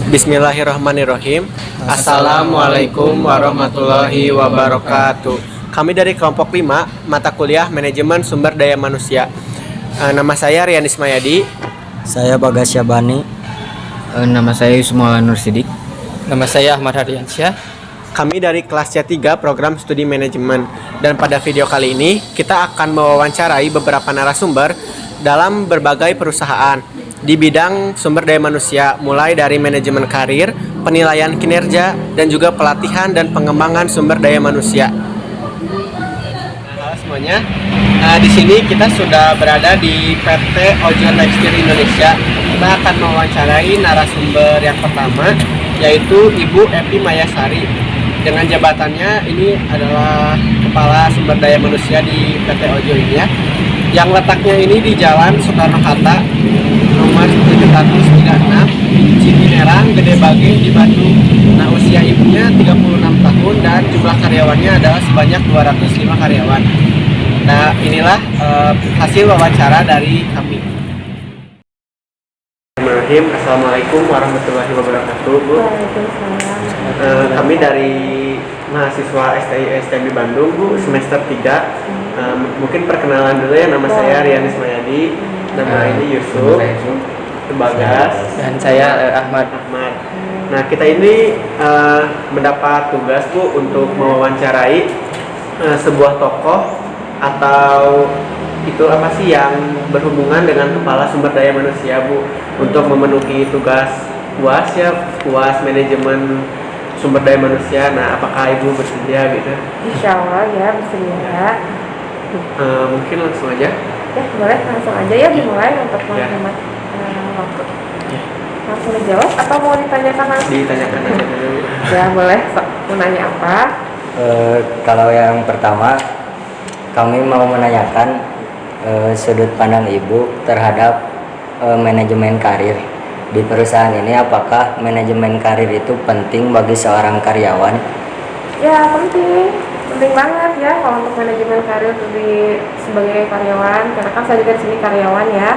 Bismillahirrahmanirrahim. Assalamualaikum warahmatullahi wabarakatuh. Kami dari kelompok 5, mata kuliah Manajemen Sumber Daya Manusia. Nama saya Rian Ismayadi. Saya Bagas Syabani. Nama saya Yusma Nur Sidik. Nama saya Ahmad Hardiansyah. Kami dari kelas C3 program studi manajemen. Dan pada video kali ini kita akan mewawancarai beberapa narasumber dalam berbagai perusahaan di bidang sumber daya manusia, mulai dari manajemen karir, penilaian kinerja, dan juga pelatihan dan pengembangan sumber daya manusia. Halo semuanya, di sini kita sudah berada di PT Ojo Tekstil Indonesia. Kita akan mewawancarai narasumber yang pertama, yaitu Ibu Epi Mayasari. Dengan jabatannya ini adalah Kepala Sumber Daya Manusia di PT Ojo ini ya. Yang letaknya ini di Jalan Soekarno-Hatta, nomor 736, Ciminerang, Gede Bage di Bandung. Nah, usia ibunya 36 tahun dan jumlah karyawannya adalah sebanyak 205 karyawan. Nah, inilah hasil wawancara dari kami. Assalamualaikum warahmatullahi wabarakatuh, Bu. Waalaikumsalam. Kami dari mahasiswa STI Bandung, Bu, semester 3. Mungkin perkenalan dulu ya, nama saya Rian Ismayadi, nama ini Yusuf, Bagas, Dan saya Ahmad. Nah, kita ini mendapat tugas, Bu, untuk mewawancarai sebuah tokoh atau itu apa sih yang berhubungan dengan Kepala Sumber Daya Manusia, Bu, untuk memenuhi tugas UAS ya, UAS Manajemen Sumber Daya Manusia. Nah, apakah Ibu bersedia gitu? Insya Allah ya, bersedia. Mungkin langsung aja. Ya boleh, langsung aja ya dimulai untuk menghemat waktu. Langsung dijawab atau mau ditanyakan langsung? Ditanyakan aja dulu. Ya boleh, mau nanya apa? Kalau yang pertama, kami mau menanyakan sudut pandang Ibu terhadap manajemen karir di perusahaan ini. Apakah manajemen karir itu penting bagi seorang karyawan? Ya penting banget ya kalau untuk manajemen karir sebagai karyawan. Karena kan saya juga di sini karyawan ya.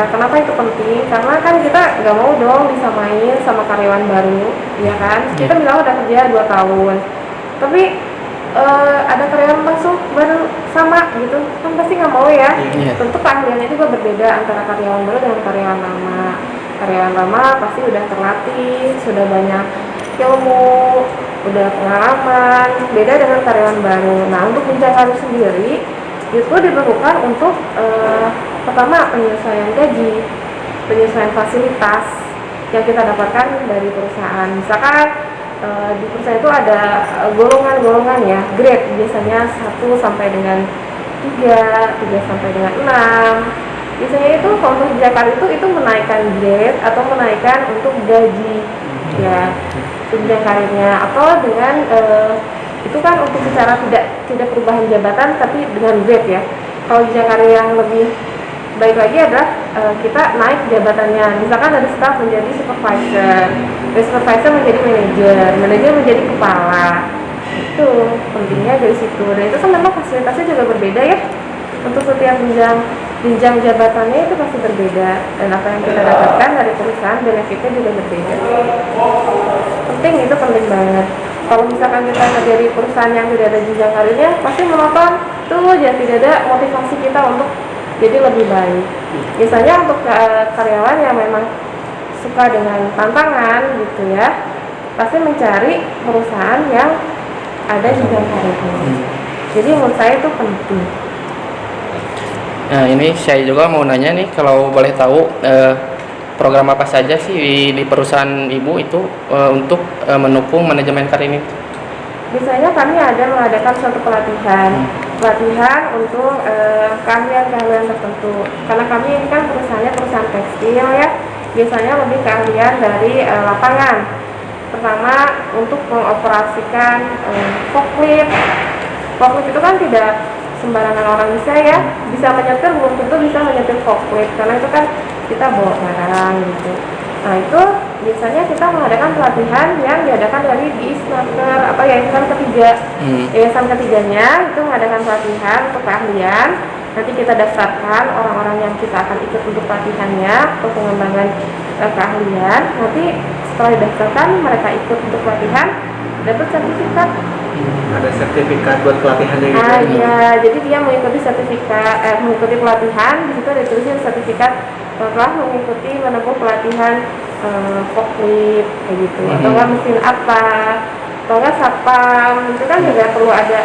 Kenapa itu penting? Karena kan kita nggak mau dong disamain sama karyawan baru, ya kan? Kita bilang udah kerja 2 tahun, tapi ada karyawan langsung baru sama gitu, kan pasti nggak mau ya. Tentu keahliannya juga berbeda antara karyawan baru dengan karyawan lama. Karyawan lama pasti udah terlatih, sudah banyak ilmu, udah pengalaman, beda dengan karyawan baru. Nah, untuk jenjang karir sendiri itu diperlukan untuk pertama penyesuaian gaji, penyesuaian fasilitas yang kita dapatkan dari perusahaan. Misalkan di perusahaan itu ada golongan-golongan ya, grade, biasanya 1 sampai dengan 3 sampai dengan 6. Biasanya itu kalau untuk jenjang karir itu menaikkan grade atau menaikkan untuk gaji ya, jenjang karirnya, atau dengan itu kan untuk secara tidak perubahan jabatan tapi dengan grade ya. Kalau jenjang karir yang lebih baik lagi adalah kita naik jabatannya, misalkan dari staff menjadi supervisor, dari supervisor menjadi manajer menjadi kepala. Itu pentingnya dari situ. Dan itu kan memang fasilitasnya juga berbeda ya. Untuk setiap jenjang jabatannya itu pasti berbeda, dan apa yang kita dapatkan dari perusahaan benefitnya juga berbeda. Penting banget. Kalau misalkan kita kerja di perusahaan yang tidak ada jenjang karirnya, pasti monoton tuh ya, tidak ada motivasi kita untuk jadi lebih baik. Biasanya untuk karyawan yang memang suka dengan tantangan gitu ya, pasti mencari perusahaan yang ada jenjang karirnya. Jadi menurut saya itu penting. Nah, ini saya juga mau nanya nih, kalau boleh tahu program apa saja sih di perusahaan Ibu itu untuk mendukung manajemen karir ini? Biasanya kami ada mengadakan suatu pelatihan untuk keahlian-keahlian tertentu. Karena kami ini kan perusahaannya perusahaan tekstil ya, biasanya lebih keahlian dari lapangan. Pertama, untuk mengoperasikan forklift. Forklift itu kan tidak sembarangan orang bisa ya, bisa menyetir, belum tentu bisa menyetir forklift, karena itu kan kita bawa barang gitu. Nah, itu biasanya kita mengadakan pelatihan yang diadakan dari Disnaker atau yayasan ketiga. Yayasan ketiganya itu mengadakan pelatihan untuk keahlian. Nanti kita daftarkan orang-orang yang kita akan ikut untuk pelatihannya, untuk pengembangan keahlian, nanti setelah didaftarkan mereka ikut untuk pelatihan dapat sertifikat. Ada sertifikat buat pelatihannya gitu. Iya, jadi dia mengikuti mengikuti pelatihan, di situ ada tulisan sertifikat telah mengikuti menempuh pelatihan forklift kayak gitu, atau enggak mesin apa, atau enggak satpam, itu kan juga perlu ada,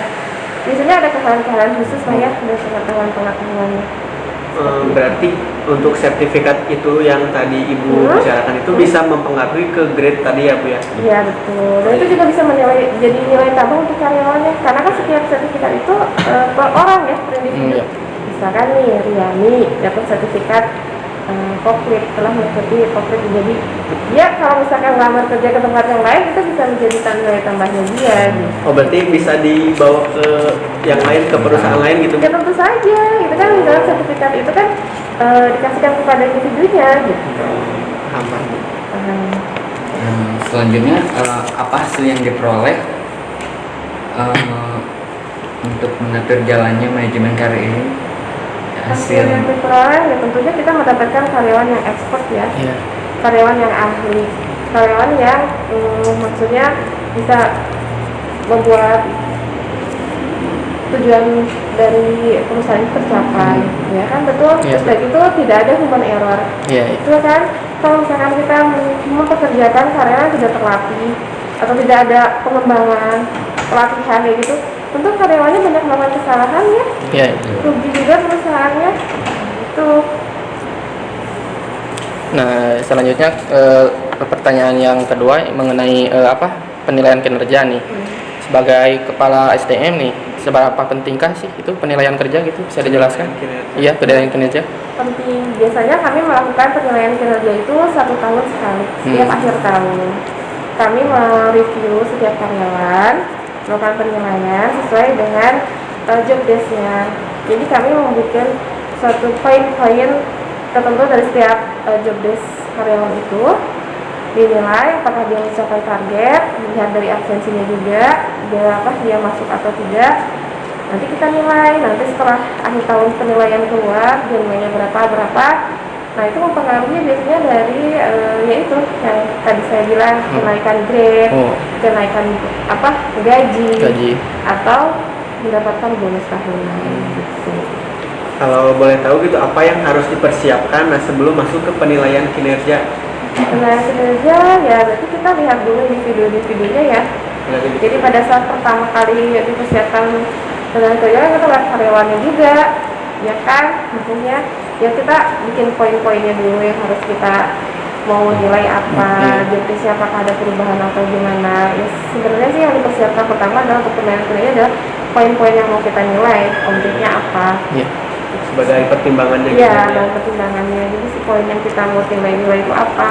biasanya ada kesalahan-kesalahan khusus lah ya, ada pengetahuan-pengetahuannya. Berarti untuk sertifikat itu yang tadi Ibu bicarakan itu bisa mempengaruhi ke grade tadi ya Bu ya? Iya betul, dan itu juga bisa jadi nilai tambah untuk karyawannya, karena kan setiap sertifikat itu per orang ya, per individu. Misalkan nih Riani dapat sertifikat forklift, telah mengikuti forklift, jadi dia kalau misalkan ngelamar kerja ke tempat yang lain itu bisa menjadi nilai tambahnya dia gitu. Oh berarti bisa dibawa ke yang lain, ke perusahaan lain gitu? Ya tentu saja, itu kan misalnya sertifikat itu kan dikasihkan kepada individunya gitu. Aman. Selanjutnya apa hasil yang diperoleh untuk mengatur jalannya manajemen karir ini? Hasil yang diperoleh ya tentunya kita mendapatkan karyawan yang expert ya, karyawan yang ahli, karyawan yang maksudnya bisa membuat tujuan dari perusahaan ini tercapai, ya kan betul. Terus dari itu tidak ada human error. Itu kan kalau misalkan kita mempekerjakan karyawan tidak terlatih atau tidak ada pengembangan pelatihan kayak gitu, tentu karyawannya banyak melakukan kesalahan ya. Rugi juga perusahaannya. Itu. Nah, selanjutnya pertanyaan yang kedua mengenai penilaian kinerja nih. Sebagai kepala SDM nih, seberapa pentingkah sih itu penilaian kerja gitu? Bisa dijelaskan? Iya, penilaian kinerja. Penting. Biasanya kami melakukan penilaian kinerja itu 1 tahun sekali, setiap akhir tahun. Kami mereview setiap karyawan, melakukan penilaian sesuai dengan job desk-nya. Jadi kami membuat suatu poin-poin tertentu dari setiap job desk karyawan itu, dinilai apakah dia mencapai target, dilihat dari absensinya juga, dia masuk atau tidak. Nanti kita nilai, nanti setelah akhir tahun penilaian keluar, dia nilainya berapa. Nah itu mempengaruhi biasanya dari yaitu yang tadi saya bilang, kenaikan grade, kenaikan gaji, atau mendapatkan bonus tahunan gitu. Kalau boleh tahu gitu, apa yang harus dipersiapkan sebelum masuk ke penilaian kinerja? Penilaian kinerja ya berarti kita lihat dulu individu-individunya ya. Jadi pada saat pertama kali dipersiapkan penilaian kinerja kita lihat karyawannya juga, ya kan, maksudnya ya kita bikin poin-poinnya dulu yang harus kita mau nilai apa, jobdesknya apakah ada perubahan atau gimana. Ya sebenarnya sih yang dipersiapkan pertama adalah untuk penilaian kinerja adalah poin-poin yang mau kita nilai, objeknya apa. Sebagai pertimbangannya gitu ya. Dan pertimbangannya, jadi si poin yang kita mau nilai itu apa,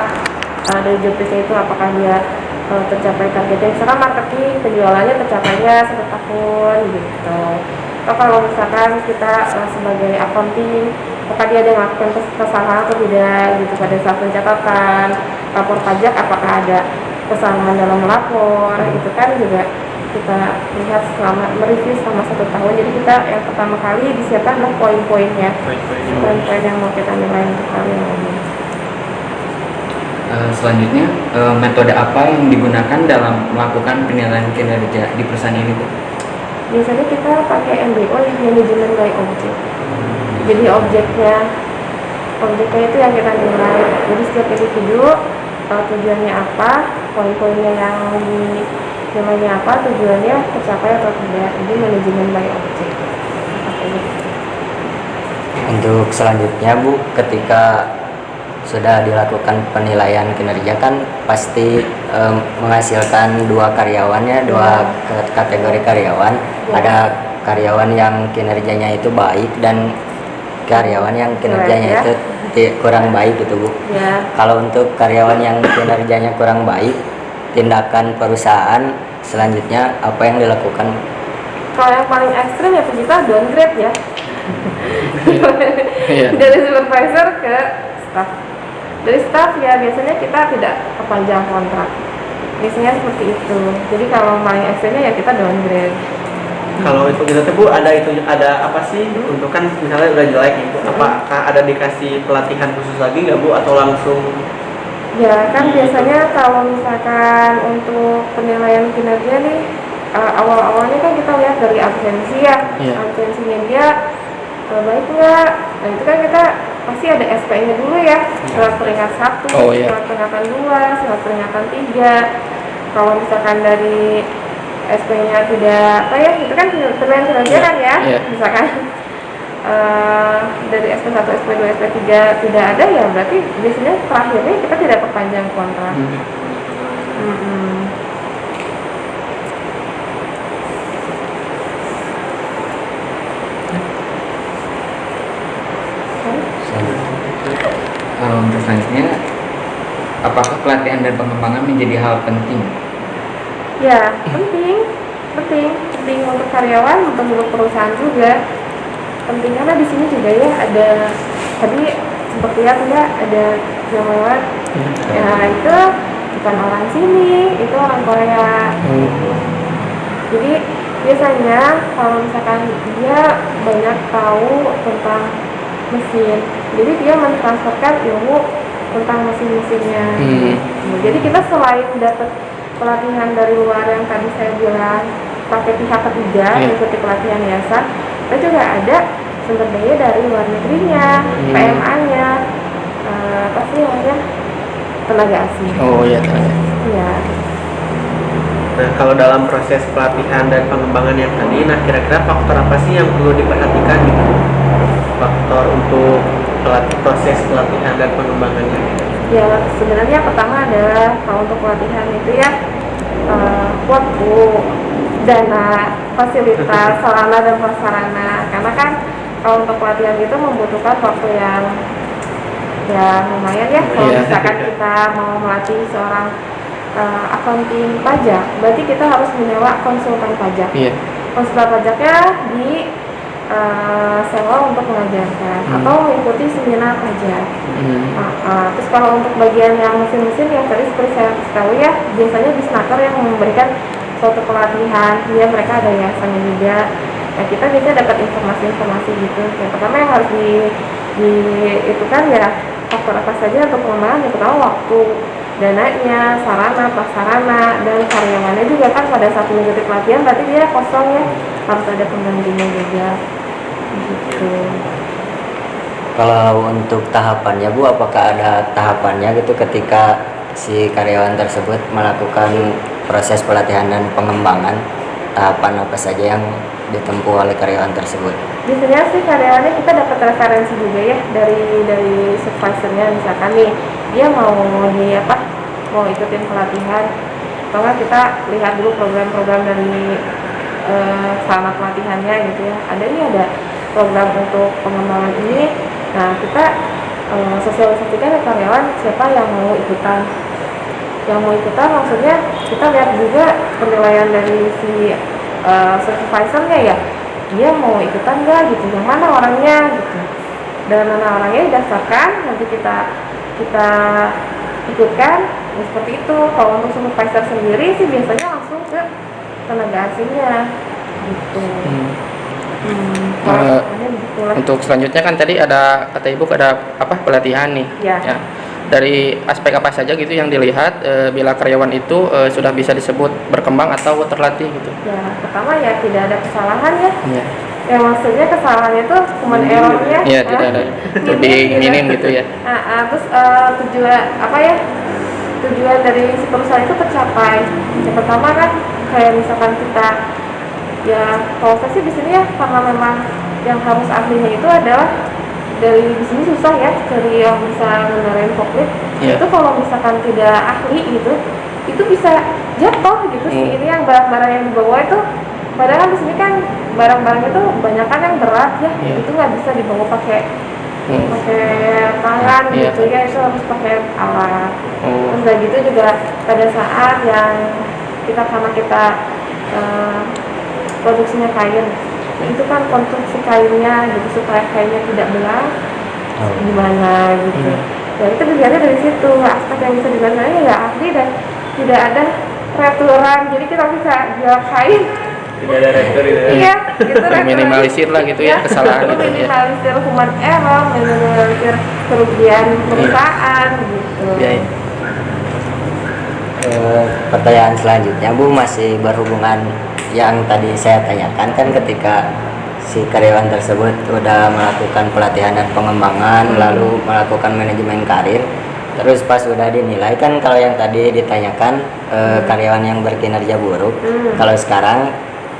dari jobdesknya itu apakah dia tercapai targetnya, misalkan marketing penjualannya tercapainya 1 tahun gitu. Atau kalau misalkan kita sebagai accounting, apakah dia ada melakukan kesalahan atau tidak gitu pada saat pencatatan lapor pajak, apakah ada kesalahan dalam melapor, itu kan juga kita lihat mereview selama 1 tahun. Jadi kita yang pertama kali disiapkan adalah poin-poinnya, poin-poin yang mau kita nilai untuk karyawan. Selanjutnya, metode apa yang digunakan dalam melakukan penilaian kinerja di perusahaan ini, Bu? Biasanya kita pakai MBO, yang manajemen by object. Jadi objeknya itu yang kita nilai. Jadi setiap individu tujuannya apa, poin-poinnya yang nilainya apa, tujuannya tercapai atau tidak. Jadi manajemen by object. Untuk selanjutnya Bu, ketika sudah dilakukan penilaian kinerja kan pasti menghasilkan 2 karyawannya, 2 kategori karyawan. Ada karyawan yang kinerjanya itu baik dan karyawan yang kinerjanya itu kurang baik gitu Bu. Kalau untuk karyawan yang kinerjanya kurang baik, tindakan perusahaan selanjutnya apa yang dilakukan? Kalau yang paling ekstrim ya kita downgrade ya. Dari supervisor ke staff. Dari staff ya biasanya kita tidak perpanjang kontrak. Biasanya seperti itu. Jadi kalau paling ekstrimnya ya kita downgrade. Kalau itu kita Bu, ada apa sih untuk kan misalnya udah jelek gitu, apakah ada dikasih pelatihan khusus lagi nggak Bu, atau langsung Ya kan biasanya kalau misalkan untuk penilaian kinerja nih awal-awalnya kan kita lihat dari absensi ya, Iya. absensinya dia baik nggak. Nah itu kan kita pasti ada SP-nya dulu ya, surat peringatan 1, Oh, iya. surat peringatan 2, surat peringatan 3. Kalau misalkan dari SP-nya tidak apa ya, itu kan penilaian kinerja kan ya, Iya. misalkan dari SP1, SP2, SP3 tidak ada ya berarti biasanya terakhirnya kita tidak perpanjang kontrak. Mm-mm. Untuk selanjutnya, apakah pelatihan dan pengembangan menjadi hal penting? Ya penting untuk karyawan, untuk perusahaan juga penting karena di sini juga ya ada tadi seperti ya ada yang lewat ya itu bukan orang sini, itu orang Korea. Jadi biasanya kalau misalkan dia banyak tahu tentang mesin, jadi dia mentransferkan ilmu tentang mesin-mesinnya. Jadi kita selain dapat pelatihan dari luar yang tadi saya bilang pakai pihak ketiga mengikuti pelatihan biasa, kita juga ada sumber daya dari luar negerinya, PMA-nya, pasti namanya tenaga asing. Oh iya, tenaga. Iya. Nah, kalau dalam proses pelatihan dan pengembangan yang tadi, nah kira-kira faktor apa sih yang perlu diperhatikan gitu? Faktor untuk proses pelatihan dan pengembangannya. Ya sebenarnya pertama adalah kalau untuk pelatihan itu ya waktu, dana, fasilitas, sarana dan prasarana. Karena kan kalau untuk pelatihan itu membutuhkan waktu yang lumayan ya. Kalau misalkan kita mau melatih seorang accounting pajak, berarti kita harus menyewa konsultan pajak. Konsultan pajaknya di sewa untuk mengajarkan atau mengikuti seminar pajak. Terus kalau untuk bagian yang mesin-mesin ya tadi seperti saya tahu ya, biasanya Disnaker yang memberikan suatu pelatihan, ya mereka ada yayasannya juga. Nah kita biasanya dapat informasi-informasi gitu. Yang pertama yang harus itu kan ya faktor apa saja untuk pengembangan. Yang pertama waktu, dananya, sarana, prasarana, dan karyawannya juga kan pada saat mengikuti pelatihan berarti dia kosong ya, harus ada penggantinya juga gitu. Kalau untuk tahapannya Bu, apakah ada tahapannya gitu ketika si karyawan tersebut melakukan proses pelatihan dan pengembangan? Tahapan apa saja yang ditempuh oleh karyawan tersebut? Biasanya sih karyawannya kita dapat referensi juga ya dari supervisornya, misalkan nih dia mau ikutin pelatihan, atau kita lihat dulu program-program dari selama pelatihannya gitu ya. Ada program untuk pengembangan ini. Nah kita sosialisasikan ke karyawan siapa yang mau ikutan. Yang mau ikutan maksudnya kita lihat juga penilaian dari si supervisornya ya, dia mau ikutan nggak gitu, yang mana orangnya gitu, dan mana orangnya didaftarkan, nanti kita ikutkan. Ya, seperti itu. Kalau untuk supervisor sendiri sih biasanya langsung ke tenaga asingnya gitu. Untuk selanjutnya kan tadi ada kata Ibu ada pelatihan nih. Ya. Dari aspek apa saja gitu yang dilihat bila karyawan itu sudah bisa disebut berkembang atau terlatih gitu? Ya pertama ya tidak ada kesalahan ya. Ya maksudnya kesalahannya itu cuma errornya. Iya, tidak ada. Lebih minim gitu ya. Terus tujuan dari si perusahaan itu tercapai. Yang pertama kan kayak misalkan kita ya kalau saya sih di sini ya karena memang yang harus ahlinya itu adalah dari di sini susah ya cari yang bisa mengendarai forklift. Itu kalau misalkan tidak ahli gitu, itu bisa jatuh gitu sih. Ini yang barang-barang yang dibawa itu, padahal di sini kan barang-barang itu kebanyakan yang berat ya, itu nggak bisa dibawa pakai tangan gitu ya, itu harus pakai alat. Terus dari gitu juga pada saat yang kita produksinya kain, itu kan konstruksi kainnya gitu supaya kainnya tidak belang gimana gitu. Ya itu dilihatnya dari situ, aspek yang bisa dilihatnya ya ahli dan tidak ada peraturan, jadi kita bisa jual kain Tidak ada rektor gitu. Iya, gitu minimalisir lah gitu ya kesalahan gitu ya. Minimalisir human error, minimalisir kerugian perusahaan gitu. Iya. Pertanyaan selanjutnya Bu masih berhubungan yang tadi saya tanyakan kan ketika si karyawan tersebut udah melakukan pelatihan dan pengembangan lalu melakukan manajemen karir terus pas udah dinilai kan kalau yang tadi ditanyakan karyawan yang berkinerja buruk kalau sekarang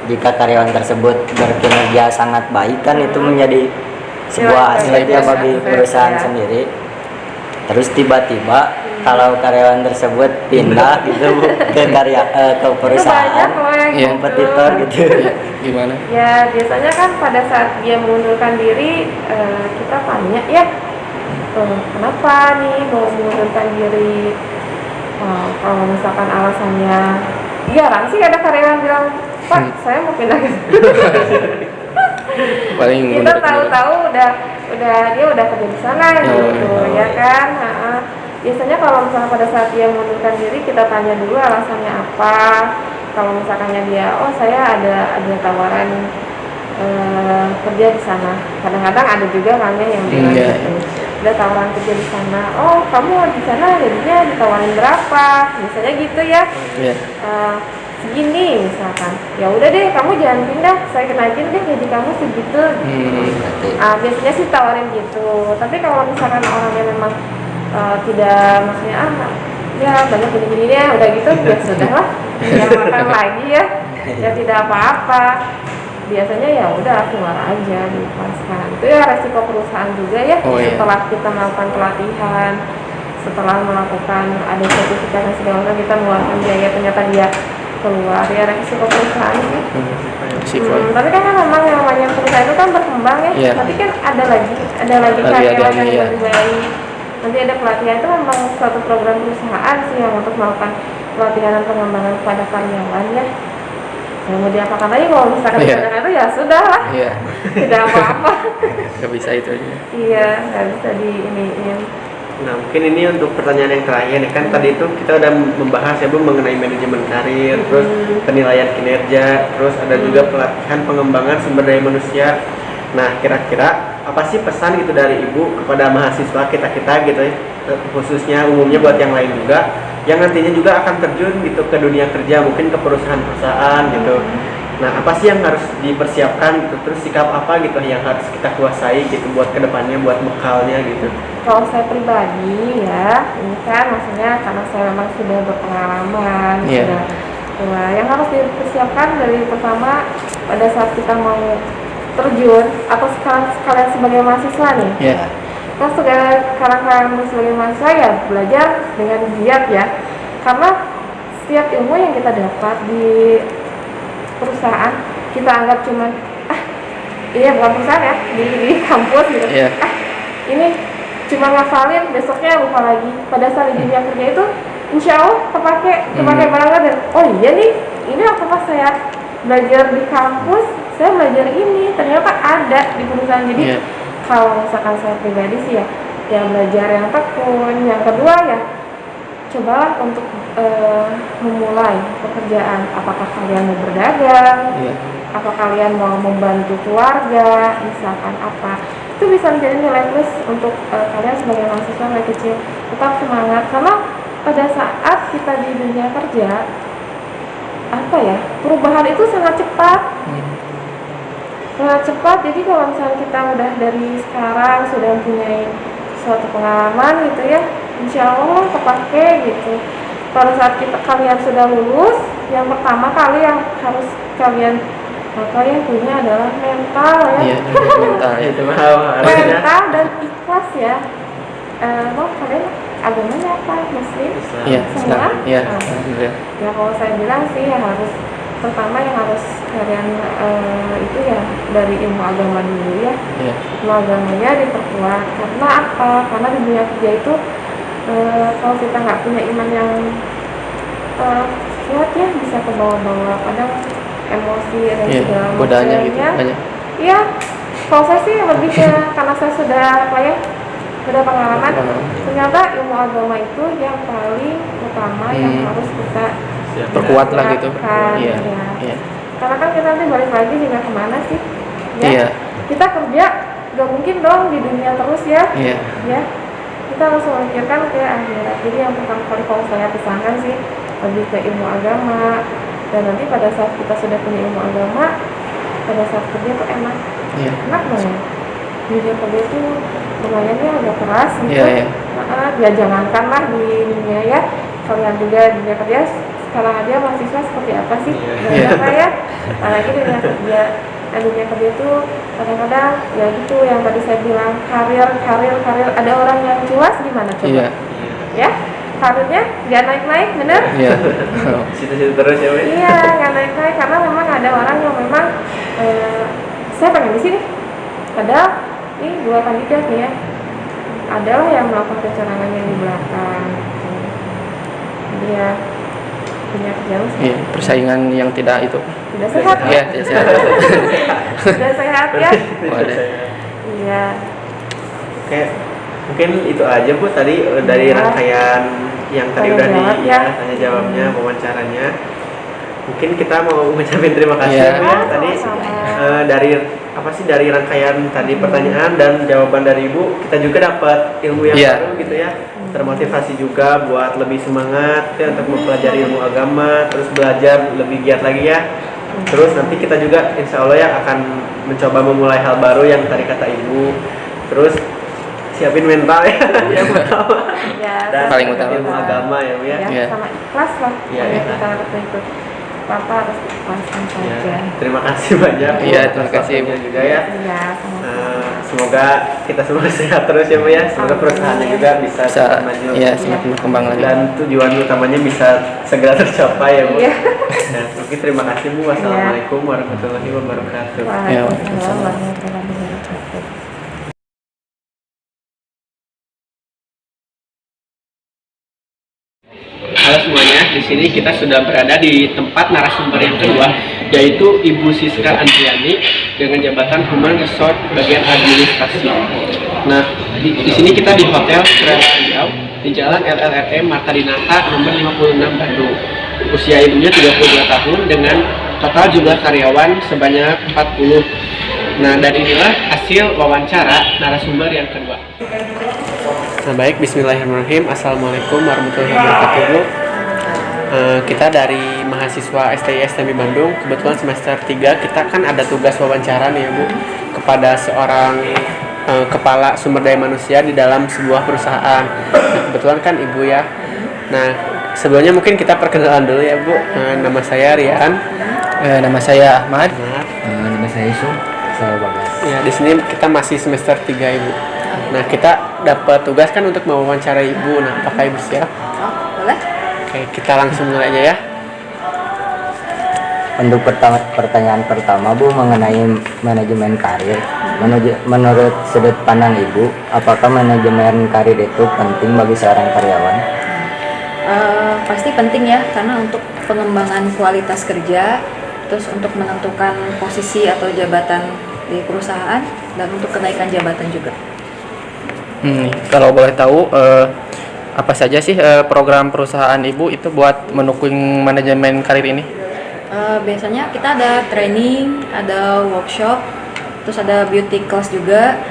jika karyawan tersebut berkinerja sangat baik kan itu menjadi sebuah aset ya bagi perusahaan sendiri terus tiba-tiba kalau karyawan tersebut pindah gitu ke ke perusahaan kompetitor gitu Gimana? Ya biasanya kan pada saat dia mengundurkan diri kita tanya ya kenapa nih mau mengundurkan diri. Kalau misalkan alasannya jarang sih ada karyawan bilang Pak saya mau pindah ke Paling kita tahu-tahu udah dia udah kerja di sana gitu ya kan. Biasanya kalau misalnya pada saat dia mengundurkan diri kita tanya dulu alasannya apa. Kalau misalkannya dia saya ada tawaran kerja di sana. Kadang-kadang ada juga kan ya yang bilang ada tawaran kerja di sana. Kamu di sana gajinya ditawarin berapa? Misalnya gitu ya. Segini misalkan. Ya udah deh kamu jangan pindah. Saya kenaikin deh gaji kamu segitu. Biasanya sih tawarin gitu. Tapi kalau misalkan orangnya memang tidak maksudnya ya banyak gini-gini ya udah gitu ya sudah lah jangan makan lagi ya tidak apa-apa biasanya ya udah keluar aja dilepaskan itu ya resiko perusahaan juga ya setelah kita melakukan pelatihan setelah melakukan ada sertifikat dan segala macam kita mengeluarkan biaya ternyata dia keluar ya resiko perusahaan sih tapi kan memang yang namanya perusahaan itu kan berkembang ya tapi kan ada lagi karyawan yang lebih baik. Nanti ada pelatihan itu memang suatu program perusahaan sih yang untuk melakukan pelatihan dan pengembangan kepada karyawan ya. Yang mau diapakan lagi kalau misalkan itu ya sudah lah. Tidak apa-apa. Gak bisa itu aja. Iya, nggak bisa diiniin. Nah mungkin ini untuk pertanyaan yang terakhir nih kan tadi itu kita udah membahas ya Bu mengenai manajemen karir, terus penilaian kinerja, terus ada juga pelatihan pengembangan sumber daya manusia. Nah kira-kira apa sih pesan gitu dari Ibu kepada mahasiswa kita gitu ya, khususnya umumnya buat yang lain juga yang nantinya juga akan terjun gitu ke dunia kerja mungkin ke perusahaan-perusahaan gitu. Nah apa sih yang harus dipersiapkan gitu, terus sikap apa gitu yang harus kita kuasai gitu buat kedepannya buat bekalnya gitu. Kalau saya pribadi ya ini kan maksudnya karena saya memang sudah berpengalaman sudah tua yang harus dipersiapkan dari pertama pada saat kita mau terjun atau sekalian sebagai mahasiswa nih. Kita sekarang sebagai mahasiswa ya belajar dengan giat ya. Karena setiap ilmu yang kita dapat di perusahaan kita anggap cuman bukan perusahaan ya di kampus gitu. Ini cuma ngafalin besoknya lupa lagi. Pada saat di dunia kerja itu insya Allah terpakai banget dan iya nih ini apakah saya belajar di kampus saya belajar ini ternyata ada di perusahaan jadi kalau misalkan saya pribadi sih ya belajar yang tekun. Yang kedua ya cobalah untuk memulai pekerjaan apakah kalian mau berdagang apa kalian mau membantu keluarga misalkan apa itu bisa menjadi nilai plus untuk kalian sebagai mahasiswa mulai kecil. Tetap semangat karena pada saat kita di dunia kerja perubahan itu sangat cepat jadi kalau misalnya kita udah dari sekarang sudah mempunyai suatu pengalaman gitu ya insya Allah kepake gitu. Pada saat kalian sudah lulus yang pertama kali yang harus kalian punya adalah mental ya mental dan ikhlas ya. Kalian agamanya apa? Muslim? Semua? Ya kalau saya bilang sih yang harus pertama yang harus kalian itu ya dari ilmu agama dulu ya. Ilmu agamanya diperkuat karena apa? Karena di dunia kerja itu kalau kita nggak punya iman yang kuat ya bisa ke bawah-bawah kadang emosi dan segala godanya gitu banyak. Iya, kalau saya sih lebih ke karena saya sudah sudah pengalaman ternyata ilmu agama itu yang paling utama yang harus kita perkuat lah gitu. Karena kan kita nanti balik lagi juga kemana sih ya kita kerja gak mungkin dong di dunia terus ya kita harus memikirkan ke akhirat. Jadi yang pertama kali kalau saya pesankan sih lebih ke ilmu agama. Dan nanti pada saat kita sudah punya ilmu agama, pada saat kerja tuh enak, Iya. enak banget. Dunia kerja tuh lumayan ya, agak keras gitu. Iya. Ya jangankan lah di dunia ya, kalian juga di dunia kerja sekarang aja mahasiswa seperti apa sih? Iya. Ya, apalagi dunia kerja. Nah, dunia kerja tuh kadang-kadang ya gitu yang tadi saya bilang karir. Ada orang yang culas gimana coba? Iya. Ya, karirnya nggak naik-naik, bener? Iya. Situ-situ terus ya, Bu. Iya, nggak naik-naik karena memang ada orang yang memang saya pengen di sini. Padahal ini 2 kandidat nih ya, adalah yang melakukan kecurangan yang di belakang. Gitu. Jadi ya punya kerjaan Iya, persaingan yang tidak itu. tidak sehat. Iya, tidak sehat. Tidak sehat ya. Waduh. Iya. Oke, mungkin itu aja Bu tadi dari Iya. rangkaian yang tadi Tanya udah jawab di ya. tanya jawabnya, wawancaranya. Mungkin kita mau ngucapin terima kasih Iya. Bu, ya tadi Sama-sama. dari rangkaian tadi pertanyaan dan jawaban dari Ibu, kita juga dapat ilmu yang Iya. baru gitu ya. Termotivasi juga buat lebih semangat ya untuk mempelajari ilmu agama, terus belajar lebih giat lagi ya. Terus nanti kita juga insya Allah ya akan mencoba memulai hal baru yang tadi kata Ibu. Terus siapin mental ya yang utama. Ya, Dan Paling utama. ilmu agama ya Bu ya. Ya, Iya. sama ikhlas lah. Iya, Pokoknya iya. kita harus ikut apa harus ikhlaskan Ya, saja. terima kasih banyak Bu, Iya, atas terima kasih, Bu. waktunya juga ya. Iya, sama-sama. Semoga kita semua sehat terus ya Bu ya. Semoga perusahaannya juga bisa Bisa maju. ya semakin berkembang lagi. Dan tujuan utamanya bisa segera tercapai ya Bu. Iya. Dan mungkin terima kasih Bu. Wassalamualaikum warahmatullahi wabarakatuh. Waalaikumsalam warahmatullahi wabarakatuh. Halo semuanya, di sini kita sudah berada di tempat narasumber yang kedua, yaitu Ibu Siska Andriani dengan jabatan Human Resource bagian administrasi. Nah, di sini kita di Hotel Krela Riau di Jalan LLRE Marta Dinata nomor 56 Bandung. Usia ibunya 32 tahun dengan total jumlah karyawan sebanyak 40. Nah, dan inilah hasil wawancara narasumber yang kedua. Nah baik, bismillahirrahmanirrahim. Assalamualaikum warahmatullahi wabarakatuh Bu. Kita dari mahasiswa STI STMI Bandung, kebetulan semester 3 kita kan ada tugas wawancara nih ya Bu, kepada seorang kepala sumber daya manusia di dalam sebuah perusahaan. Nah, kebetulan kan Ibu ya. Nah sebelumnya mungkin kita perkenalan dulu ya Bu. Nama saya Rian. Nama saya Ahmad. Nama saya Yusuf, saya Bagas. Ya, di sini kita masih semester 3 Ibu. Nah, kita dapat tugas kan untuk mewawancarai Ibu. Nah, apakah Ibu siap? Boleh? Oke, kita langsung mulai aja ya. Untuk pertanyaan pertama Bu mengenai manajemen karir. Menurut sudut pandang Ibu, apakah manajemen karir itu penting bagi seorang karyawan? Pasti penting ya, karena untuk pengembangan kualitas kerja, terus untuk menentukan posisi atau jabatan di perusahaan, dan untuk kenaikan jabatan juga. Kalau boleh tahu apa saja sih program perusahaan Ibu itu buat mendukung manajemen karir ini? Biasanya kita ada training, ada workshop, terus ada beauty class juga.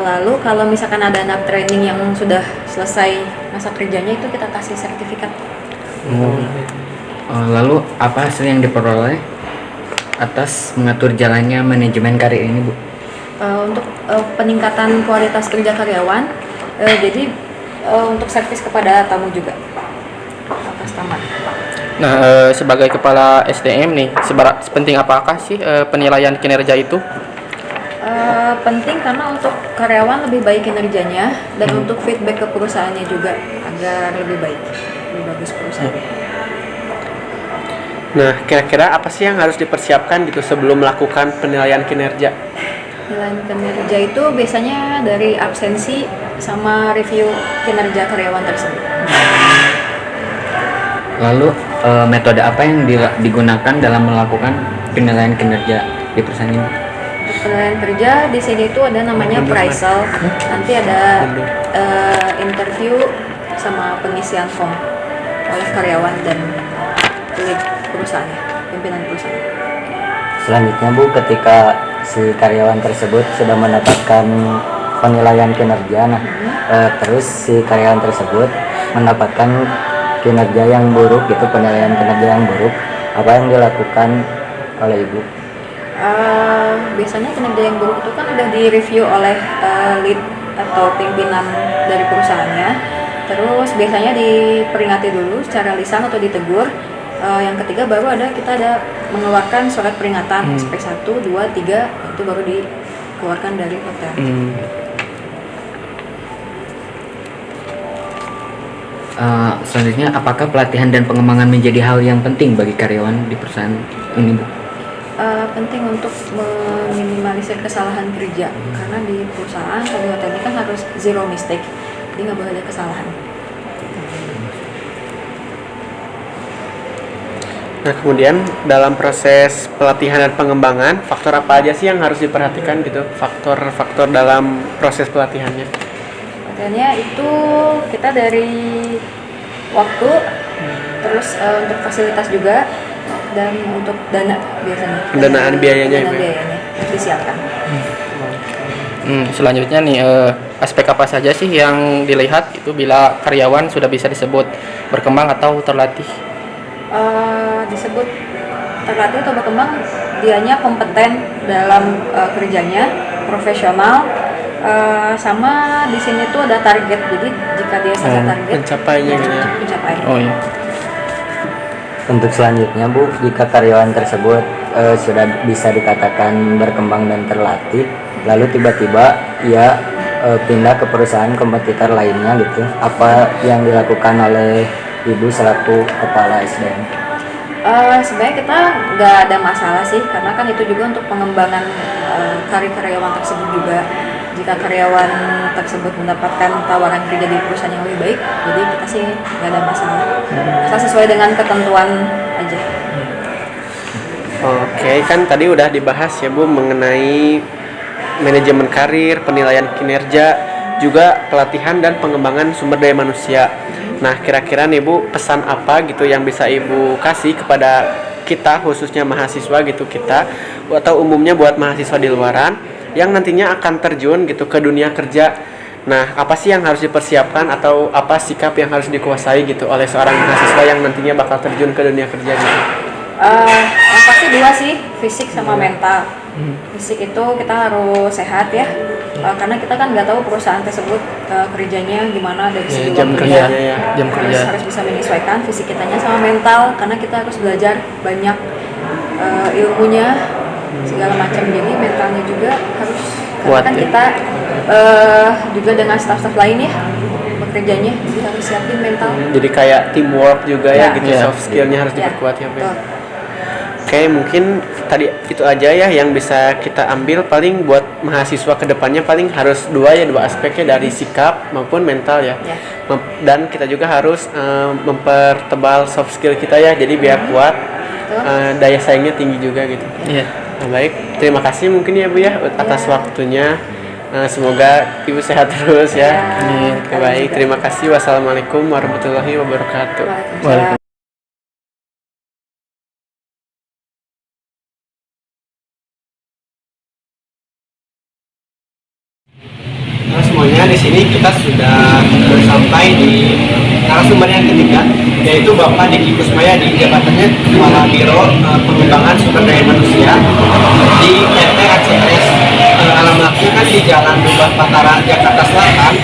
Lalu kalau misalkan ada anak training yang sudah selesai masa kerjanya, itu kita kasih sertifikat. Lalu apa hasil yang diperoleh atas mengatur jalannya manajemen karir ini Bu? Untuk peningkatan kualitas kerja karyawan, jadi untuk servis kepada tamu juga, customer. Nah, sebagai kepala SDM nih, sepenting apakah sih penilaian kinerja itu? Penting karena untuk karyawan lebih baik kinerjanya, dan untuk feedback ke perusahaannya juga agar lebih baik, lebih bagus perusahaannya. Nah, kira-kira apa sih yang harus dipersiapkan gitu sebelum melakukan penilaian kinerja? Penilaian kinerja itu biasanya dari absensi sama review kinerja karyawan tersebut. Lalu metode apa yang digunakan dalam melakukan penilaian kinerja di perusahaan ini? Untuk penilaian kerja di sini itu ada namanya appraisal, nanti ada interview sama pengisian form oleh karyawan dan lead perusahaan, pimpinan perusahaan. Selanjutnya Bu, ketika si karyawan tersebut sudah mendapatkan penilaian kinerja, terus si karyawan tersebut mendapatkan kinerja yang buruk gitu, penilaian kinerja yang buruk, apa yang dilakukan oleh Ibu? Biasanya kinerja yang buruk itu kan udah direview oleh lead atau pimpinan dari perusahaannya. Terus biasanya diperingati dulu secara lisan atau ditegur. Yang ketiga baru kita ada mengeluarkan surat peringatan SP 1, 2, 3 itu baru dikeluarkan dari hotel. Selanjutnya, apakah pelatihan dan pengembangan menjadi hal yang penting bagi karyawan di perusahaan ini, Bu? Penting untuk meminimalisir kesalahan kerja karena di perusahaan atau di hotel ini kan harus zero mistake, jadi nggak boleh ada kesalahan. Nah, kemudian dalam proses pelatihan dan pengembangan, faktor apa aja sih yang harus diperhatikan gitu? Faktor-faktor dalam proses pelatihannya. Pelatihannya itu kita dari waktu, terus untuk fasilitas juga, dan untuk dana biasanya. Pendanaan biayanya, Pendanaan Ibu, ya? biayanya disiapkan. Selanjutnya nih, aspek apa saja sih yang dilihat itu bila karyawan sudah bisa disebut berkembang atau terlatih? Disebut terlatih atau berkembang, dianya kompeten dalam kerjanya, profesional, sama di sini tuh ada target. Jadi jika dia selesai target, Mencapainya gitu ya. mencapai. Oh iya. Untuk selanjutnya Bu, jika karyawan tersebut sudah bisa dikatakan berkembang dan terlatih, lalu tiba-tiba ia pindah ke perusahaan kompetitor lainnya gitu, apa yang dilakukan oleh Ibu selaku kepala SDM? Sebenarnya kita nggak ada masalah sih, karena kan itu juga untuk pengembangan karir karyawan tersebut juga. Jika karyawan tersebut mendapatkan tawaran kerja di perusahaan yang lebih baik, jadi kita sih nggak ada masalah. Asal sesuai dengan ketentuan aja. Oke, kan tadi udah dibahas ya Bu mengenai manajemen karir, penilaian kinerja, juga pelatihan dan pengembangan sumber daya manusia. Nah, kira-kira nih Bu, pesan apa gitu yang bisa Ibu kasih kepada kita, khususnya mahasiswa gitu kita, atau umumnya buat mahasiswa di luaran yang nantinya akan terjun gitu ke dunia kerja. Nah, apa sih yang harus dipersiapkan atau apa sikap yang harus dikuasai gitu oleh seorang mahasiswa yang nantinya bakal terjun ke dunia kerja gitu? Yang pasti dua sih, fisik sama mental. Fisik itu kita harus sehat ya, karena kita kan nggak tahu perusahaan tersebut kerjanya gimana dari segi jam waktunya. kerjanya ya. Jam kerja. Harus bisa menyesuaikan fisik kitanya sama mental, karena kita harus belajar banyak ilmunya segala macam. Jadi mentalnya juga harus Kuat, kan ya. kita juga dengan staff-staff lain ya bekerjanya, jadi harus siapin mental. Jadi kayak teamwork juga ya, Ya. gitu, Ya. soft skillnya harus Ya, diperkuat ya Bu. betul. Oke, mungkin tadi itu aja ya yang bisa kita ambil. Paling buat mahasiswa kedepannya paling harus dua aspeknya, dari sikap maupun mental ya. Ya. Dan kita juga harus mempertebal soft skill kita ya, jadi biar kuat, daya saingnya tinggi juga gitu. Iya. Nah, baik, terima kasih mungkin ya Bu ya atas waktunya. Semoga Ibu sehat terus ya. Amin. Oke, baik, terima kasih. Wassalamualaikum warahmatullahi wabarakatuh. Waalaikumsalam. Nah, semuanya di sini kita sudah sampai di narasumber yang ketiga, yaitu Bapak Diki Kusmayadi, jabatannya Kepala Biro Pengembangan Sumber Daya Manusia di PT ACS. Alamatnya kan di Jalan Dubah Patara, Jakarta Selatan.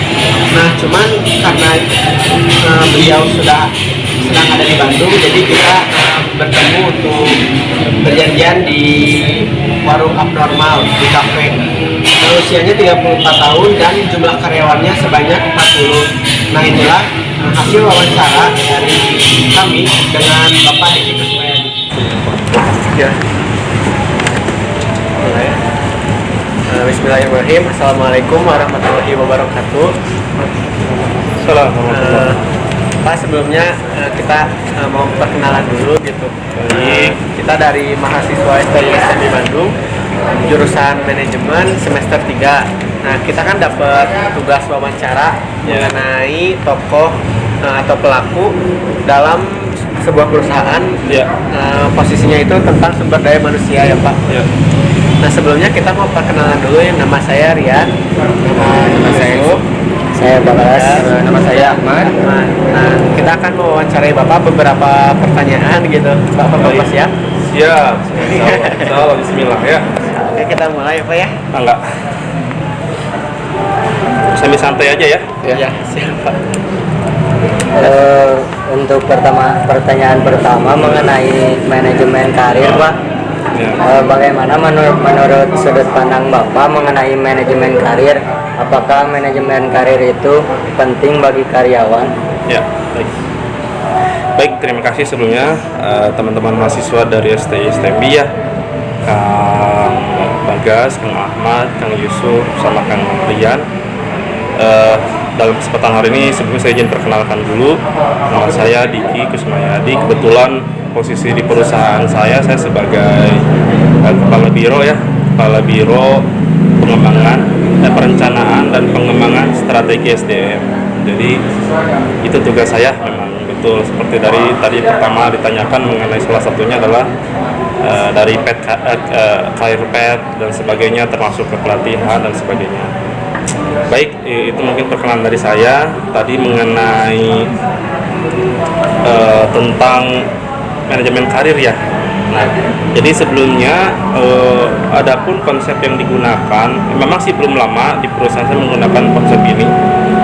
Nah, cuman karena beliau sedang ada di Bandung, jadi kita bertemu untuk berjanjian di warung abnormal di kafe. Usianya 34 tahun dan jumlah karyawannya sebanyak 40. Nah, inilah hasil wawancara dari kami dengan Bapak Diki Kusmayadi. Ya. Mulai. Bismillahirrahmanirrahim. Assalamualaikum warahmatullahi wabarakatuh. Pak, sebelumnya kita mau perkenalan dulu gitu. Kita dari mahasiswa STM di Bandung, jurusan manajemen semester 3. Nah, kita kan dapat tugas wawancara mengenai tokoh atau pelaku dalam sebuah perusahaan. Posisinya itu tentang sumber daya manusia ya Pak. Nah, sebelumnya kita mau perkenalan dulu ya. Nama saya Rian. Nama saya Yusuf. Saya Bagas. Nama saya Ahmad. Nah, kita akan mewawancarai Bapak beberapa pertanyaan gitu. Bapak siap? Siap. Salam bismillah ya. Oke, kita mulai Pak ya. Enggak. Sambil santai aja ya. Ya, siap Pak. Untuk pertanyaan pertama mengenai manajemen karir, Pak. Ya. Bagaimana menurut sudut pandang Bapak mengenai manajemen karir? Apakah manajemen karir itu penting bagi karyawan? Ya, baik. Baik, terima kasih sebelumnya teman-teman mahasiswa dari STI STMB ya. Kang Bagas, Kang Ahmad, Kang Yusuf, sama Kang Rian. Dalam kesempatan hari ini sebelumnya saya izin perkenalkan dulu. Nama saya Diki Kusmayadi. Kebetulan posisi di perusahaan saya sebagai kepala biro ya, kepala biro pengembangan, perencanaan dan pengembangan strategi SDM. Jadi itu tugas saya memang betul seperti dari tadi pertama ditanyakan mengenai salah satunya adalah dari career path dan sebagainya termasuk ke pelatihan dan sebagainya. Baik, itu mungkin perkenalan dari saya tadi mengenai tentang manajemen karir ya. Nah, jadi sebelumnya adapun konsep yang digunakan memang sih belum lama di perusahaan saya menggunakan konsep ini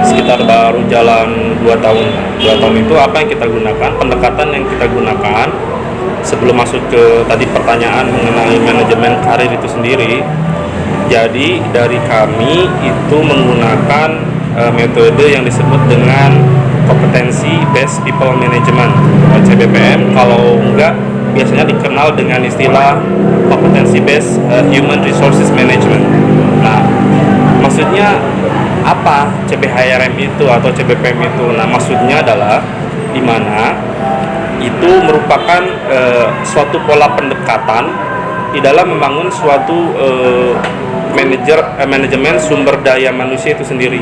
sekitar baru jalan 2 tahun. 2 tahun itu apa yang kita gunakan, pendekatan yang kita gunakan sebelum masuk ke tadi pertanyaan mengenai manajemen karir itu sendiri. Jadi dari kami itu menggunakan metode yang disebut dengan kompetensi based people management (CBPM). Kalau enggak biasanya dikenal dengan istilah kompetensi based human resources management. Nah, maksudnya apa CBHRM itu atau CBPM itu? Nah, maksudnya adalah di mana itu merupakan suatu pola pendekatan di dalam membangun suatu manajemen sumber daya manusia itu sendiri.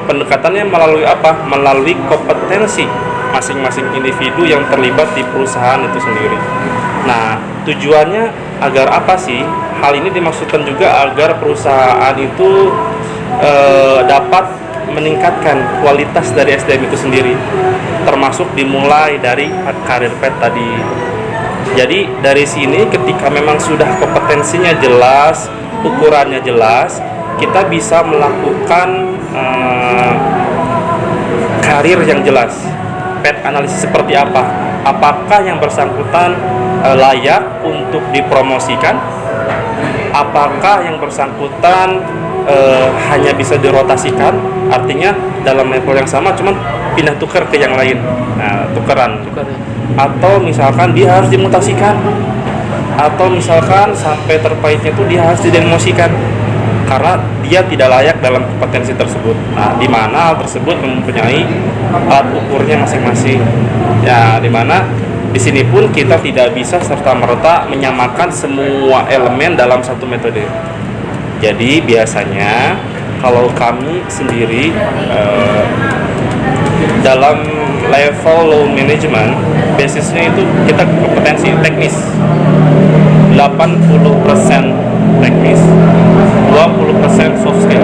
Pendekatannya melalui apa? Melalui kompetensi masing-masing individu yang terlibat di perusahaan itu sendiri. Nah, tujuannya agar apa sih? Hal ini dimaksudkan juga agar perusahaan itu dapat meningkatkan kualitas dari SDM itu sendiri, termasuk dimulai dari career path tadi. Jadi dari sini ketika memang sudah kompetensinya jelas, ukurannya jelas, kita bisa melakukan karir yang jelas. Path analisis seperti apa? Apakah yang bersangkutan layak untuk dipromosikan? Apakah yang bersangkutan hanya bisa dirotasikan? Artinya dalam level yang sama cuman pindah tukar ke yang lain. Nah, tukeran. Atau misalkan dia harus dimutasikan, atau misalkan sampai terpaitnya itu dia harus didemosikan karena dia tidak layak dalam kompetensi tersebut. Nah, di mana hal tersebut mempunyai alat ukurnya masing-masing. Ya, di mana di sini pun kita tidak bisa serta-merta menyamakan semua elemen dalam satu metode. Jadi biasanya kalau kami sendiri dalam level low management, basisnya itu kita kompetensi teknis 80% teknis, 20% soft skill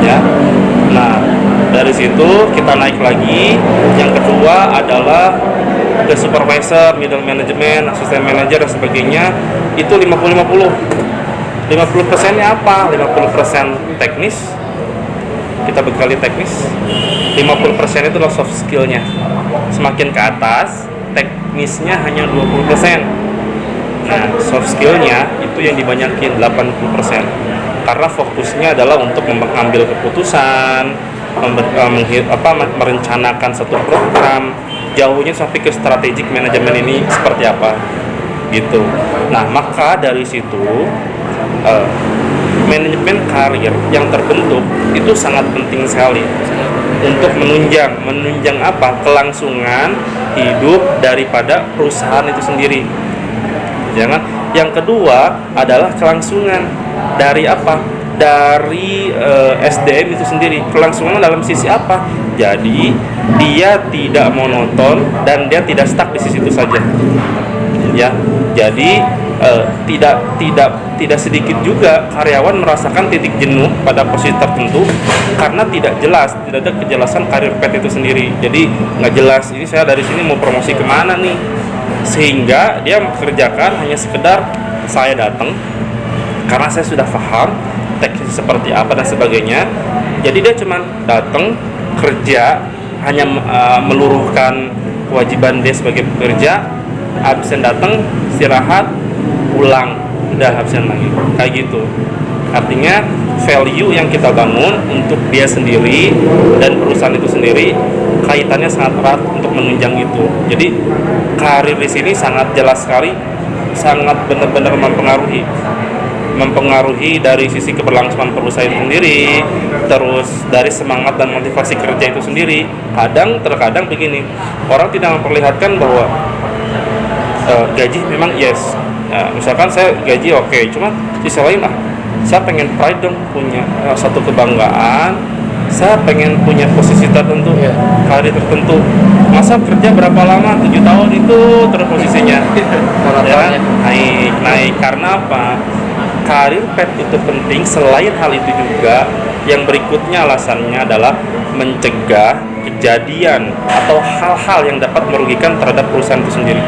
ya. Nah, dari situ kita naik lagi. Yang kedua adalah ke supervisor, middle management, assistant manager dan sebagainya. Itu 50-50. 50%-nya apa? 50% teknis, kita bekali teknis. 50% itu adalah soft skill-nya. Semakin ke atas, teknisnya hanya 20%. Nah, soft skill-nya itu yang dibanyakin 80%. Karena fokusnya adalah untuk mengambil keputusan, merencanakan satu program, jauhnya sampai ke strategic manajemen ini seperti apa gitu. Nah, maka dari situ manajemen karir yang terbentuk itu sangat penting sekali untuk menunjang apa? Kelangsungan hidup daripada perusahaan itu sendiri. Jangan. Yang kedua adalah kelangsungan dari apa? Dari SDM itu sendiri. Kelangsungan dalam sisi apa? Jadi dia tidak monoton dan dia tidak stuck di sisi itu saja. Ya. Jadi tidak sedikit juga karyawan merasakan titik jenuh pada posisi tertentu karena tidak ada kejelasan karir pet itu sendiri. Jadi nggak jelas ini saya dari sini mau promosi kemana nih, sehingga dia mengerjakan hanya sekedar saya datang karena saya sudah paham teknis seperti apa dan sebagainya. Jadi dia cuma datang kerja, hanya meluruhkan kewajiban dia sebagai pekerja, absen datang, istirahat, pulang, udah absen lagi, kayak gitu. Artinya value yang kita bangun untuk dia sendiri dan perusahaan itu sendiri kaitannya sangat erat untuk menunjang itu. Jadi karir di sini sangat jelas sekali, sangat benar-benar mempengaruhi dari sisi keberlangsungan perusahaan itu sendiri, terus dari semangat dan motivasi kerja itu sendiri. Terkadang begini, orang tidak memperlihatkan bahwa gaji memang yes, misalkan saya gaji oke, cuma sisi lain saya pengen pride dong, punya satu kebanggaan, saya pengen punya posisi tertentu, karir tertentu. Masa kerja berapa lama? 7 tahun itu terus posisinya ya, naik karena apa? Karir pet itu penting. Selain hal itu juga, yang berikutnya alasannya adalah mencegah kejadian atau hal-hal yang dapat merugikan terhadap perusahaan itu sendiri.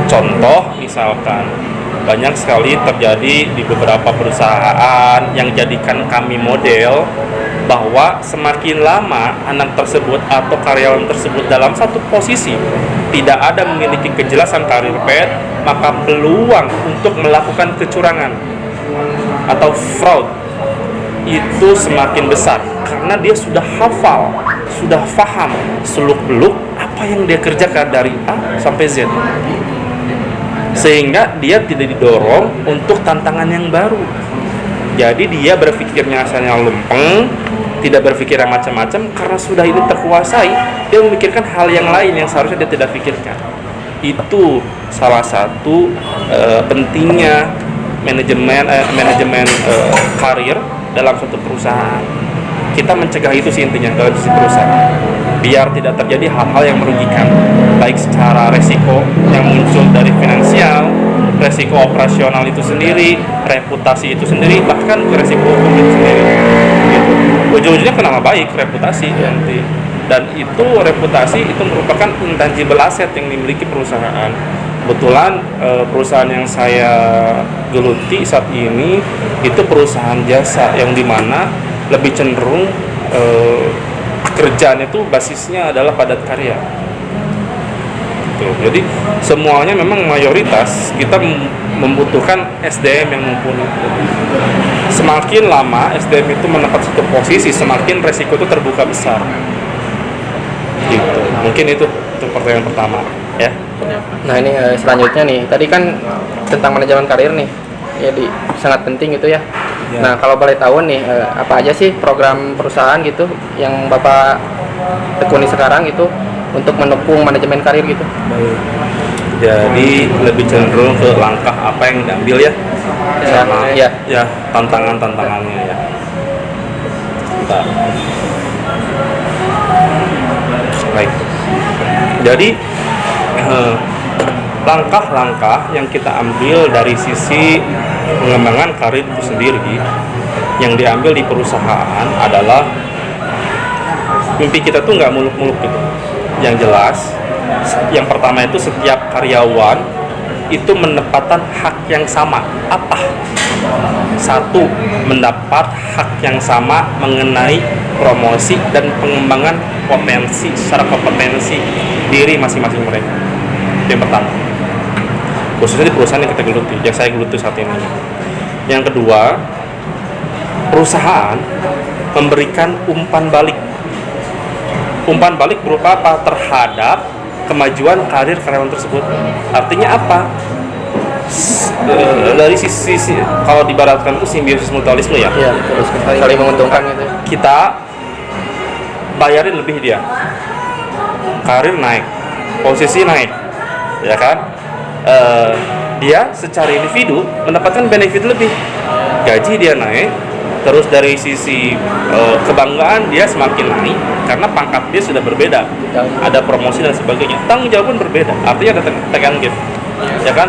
Contoh misalkan banyak sekali terjadi di beberapa perusahaan yang jadikan kami model bahwa semakin lama anak tersebut atau karyawan tersebut dalam satu posisi tidak ada memiliki kejelasan karir pet, maka peluang untuk melakukan kecurangan atau fraud itu semakin besar karena dia sudah hafal, sudah paham seluk-beluk apa yang dia kerjakan dari A sampai Z, sehingga dia tidak didorong untuk tantangan yang baru. Jadi dia berpikirnya asalnya lempeng, tidak berpikir yang macam-macam karena sudah ini terkuasai, dia memikirkan hal yang lain yang seharusnya dia tidak pikirkan. Itu salah satu pentingnya manajemen karir dalam suatu perusahaan. Kita mencegah itu sih intinya dalam sisi perusahaan, biar tidak terjadi hal-hal yang merugikan, baik secara resiko yang muncul dari finansial, resiko operasional itu sendiri, reputasi itu sendiri, bahkan resiko hukum itu sendiri. Gitu. Ujung-ujungnya ke nama baik, reputasi nanti. Dan itu reputasi itu merupakan intangible asset yang dimiliki perusahaan. Kebetulan perusahaan yang saya geluti saat ini itu perusahaan jasa yang dimana lebih cenderung pekerjaan itu basisnya adalah padat karya. Jadi semuanya memang mayoritas kita membutuhkan SDM yang mumpuni. Semakin lama SDM itu mendapat satu posisi, semakin resiko itu terbuka besar. Gitu. Mungkin itu pertanyaan pertama, ya. Nah ini selanjutnya nih, tadi kan tentang manajemen karir nih, jadi sangat penting itu ya. Nah kalau boleh tahu nih, apa aja sih program perusahaan gitu yang Bapak tekuni sekarang gitu untuk mendukung manajemen karir gitu? Jadi lebih cenderung ke langkah apa yang diambil ya, sama ya tantangannya ya. Bentar. Baik. Jadi langkah-langkah yang kita ambil dari sisi pengembangan karir itu sendiri yang diambil di perusahaan adalah mimpi kita tuh nggak muluk-muluk gitu. Yang jelas, yang pertama itu setiap karyawan itu mendapatkan hak yang sama. Apa? Satu, mendapat hak yang sama mengenai promosi dan pengembangan potensi secara kompetensi diri masing-masing mereka. Itu yang pertama. Khususnya di perusahaan yang kita geluti, yang saya geluti saat ini. Yang kedua, perusahaan memberikan umpan balik. Umpan balik berupa apa? Terhadap kemajuan karir karyawan tersebut. Artinya apa? Dari sisi kalau dibaratkan itu simbiosis mutualisme ya. Iya, terus saling menguntungkan gitu. Kita bayarin lebih dia, karir naik, posisi naik, ya kan? Dia secara individu mendapatkan benefit lebih, gaji dia naik, terus dari sisi kebanggaan dia semakin naik karena pangkat dia sudah berbeda, ada promosi dan sebagainya, tanggung jawab pun berbeda, artinya ada take and give, ya kan?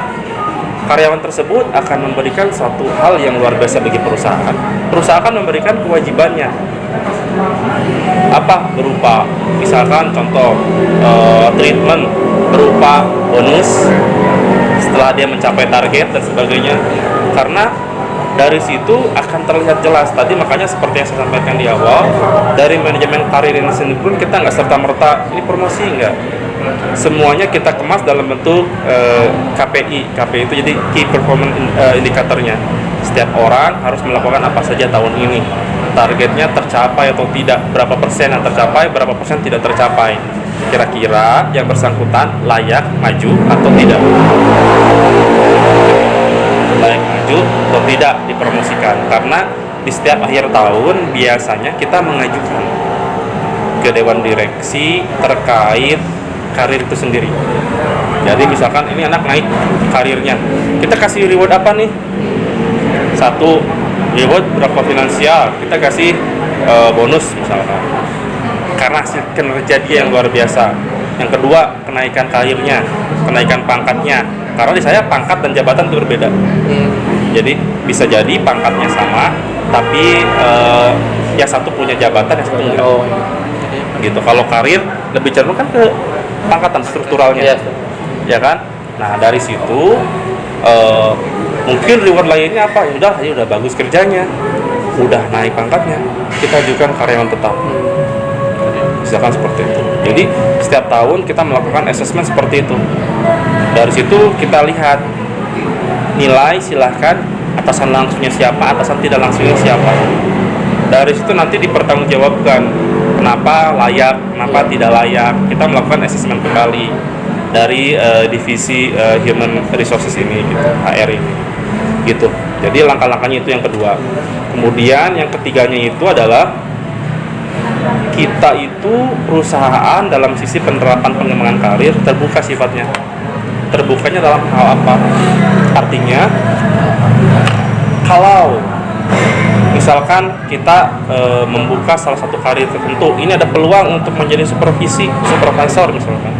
karyawan tersebut akan memberikan suatu hal yang luar biasa bagi perusahaan. Perusahaan akan memberikan kewajibannya. Apa? Berupa misalkan contoh treatment berupa bonus setelah dia mencapai target dan sebagainya. Karena dari situ akan terlihat jelas tadi, makanya seperti yang saya sampaikan di awal, dari manajemen karir ini sendiri pun kita nggak serta-merta ini promosi, enggak. Semuanya kita kemas dalam bentuk KPI. KPI itu jadi Key Performance Indicatornya. Setiap orang harus melakukan apa saja tahun ini. Targetnya tercapai atau tidak, berapa persen yang tercapai, berapa persen tidak tercapai. Kira-kira yang bersangkutan layak maju atau tidak. Layak maju atau tidak dipromosikan. Karena di setiap akhir tahun biasanya kita mengajukan ke Dewan Direksi terkait karir itu sendiri. Jadi misalkan ini anak naik karirnya, kita kasih reward apa nih? Satu, reward berapa finansial, kita kasih bonus misalkan karena hasil kinerja dia yang luar biasa. Yang kedua, kenaikan karirnya, kenaikan pangkatnya, karena di saya pangkat dan jabatan itu berbeda. Jadi bisa jadi pangkatnya sama tapi yang satu punya jabatan, yang satu enggak. Gitu. Kalau karir lebih cenderung kan ke pangkatan strukturalnya, ya kan? Nah dari situ mungkin reward lainnya apa? Ya udah bagus kerjanya, udah naik pangkatnya, kita ajukan karyawan tetap. Misalkan seperti itu. Jadi setiap tahun kita melakukan assessment seperti itu. Dari situ kita lihat nilai, silahkan atasan langsungnya siapa, atasan tidak langsungnya siapa. Dari situ nanti dipertanggungjawabkan kenapa layak, kenapa tidak layak. Kita melakukan assessment kembali dari divisi Human Resources ini, gitu, HR ini, gitu. Jadi langkah-langkahnya itu yang kedua. Kemudian yang ketiganya itu adalah kita itu perusahaan dalam sisi penerapan pengembangan karir terbuka sifatnya. Terbukanya dalam hal apa? Artinya kalau misalkan kita membuka salah satu karir tertentu, ini ada peluang untuk menjadi supervisor misalkan.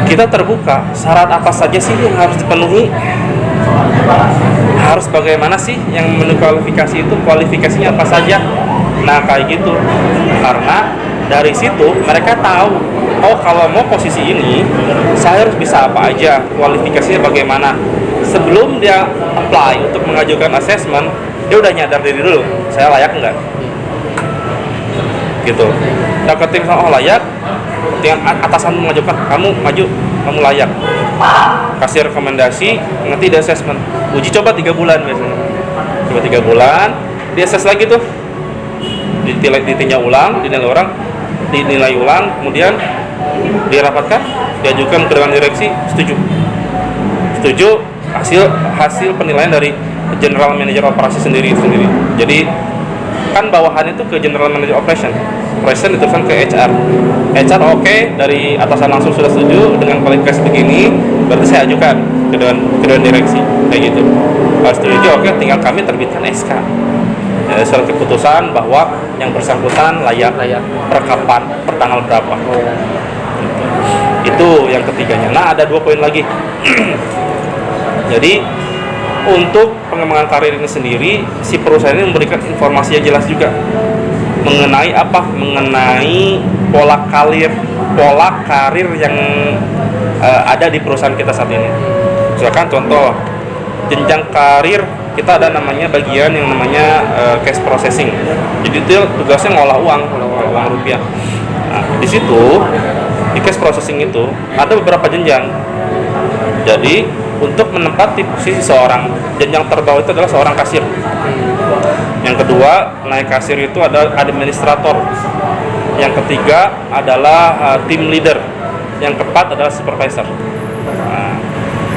Kita terbuka, syarat apa saja sih yang harus dipenuhi? Harus bagaimana sih yang memenuhi kualifikasi itu? Kualifikasinya apa saja? Nah kayak gitu. Karena dari situ mereka tahu, oh kalau mau posisi ini saya harus bisa apa aja, kualifikasinya bagaimana. Sebelum dia apply untuk mengajukan assessment, dia udah nyadar diri dulu, saya layak enggak, gitu. Nah ketika oh layak, ketika atasan mengajukan, kamu maju, kamu layak, kasih rekomendasi, nanti di assessment, uji coba 3 bulan biasanya. Coba 3 bulan, di assess lagi tuh, ditinjau ulang, dinilai ulang, kemudian dirapatkan, diajukan ke dewan direksi, setuju hasil penilaian dari General Manager Operasi sendiri. Jadi kan bawahan itu ke General Manager Operation diteruskan ke HR oke, dari atasan langsung sudah setuju dengan kualifikasi begini, berarti saya ajukan ke dewan direksi, kayak gitu. Kalau setuju oke, tinggal kami terbitkan SK, surat keputusan bahwa yang bersangkutan layak per kapan, per tanggal berapa. Itu yang ketiganya. Nah ada 2 poin lagi. Jadi untuk pengembangan karir ini sendiri, si perusahaan ini memberikan informasi yang jelas juga mengenai apa? Mengenai pola karir yang ada di perusahaan kita saat ini. Misalkan contoh jenjang karir kita ada namanya bagian yang namanya cash processing. Jadi itu tugasnya ngolah uang rupiah. Nah, di situ di cash processing itu ada beberapa jenjang. Jadi untuk menempati posisi seorang, jenjang terbawah itu adalah seorang kasir. Yang kedua, naik kasir itu ada administrator. Yang ketiga adalah team leader. Yang keempat adalah supervisor. Nah,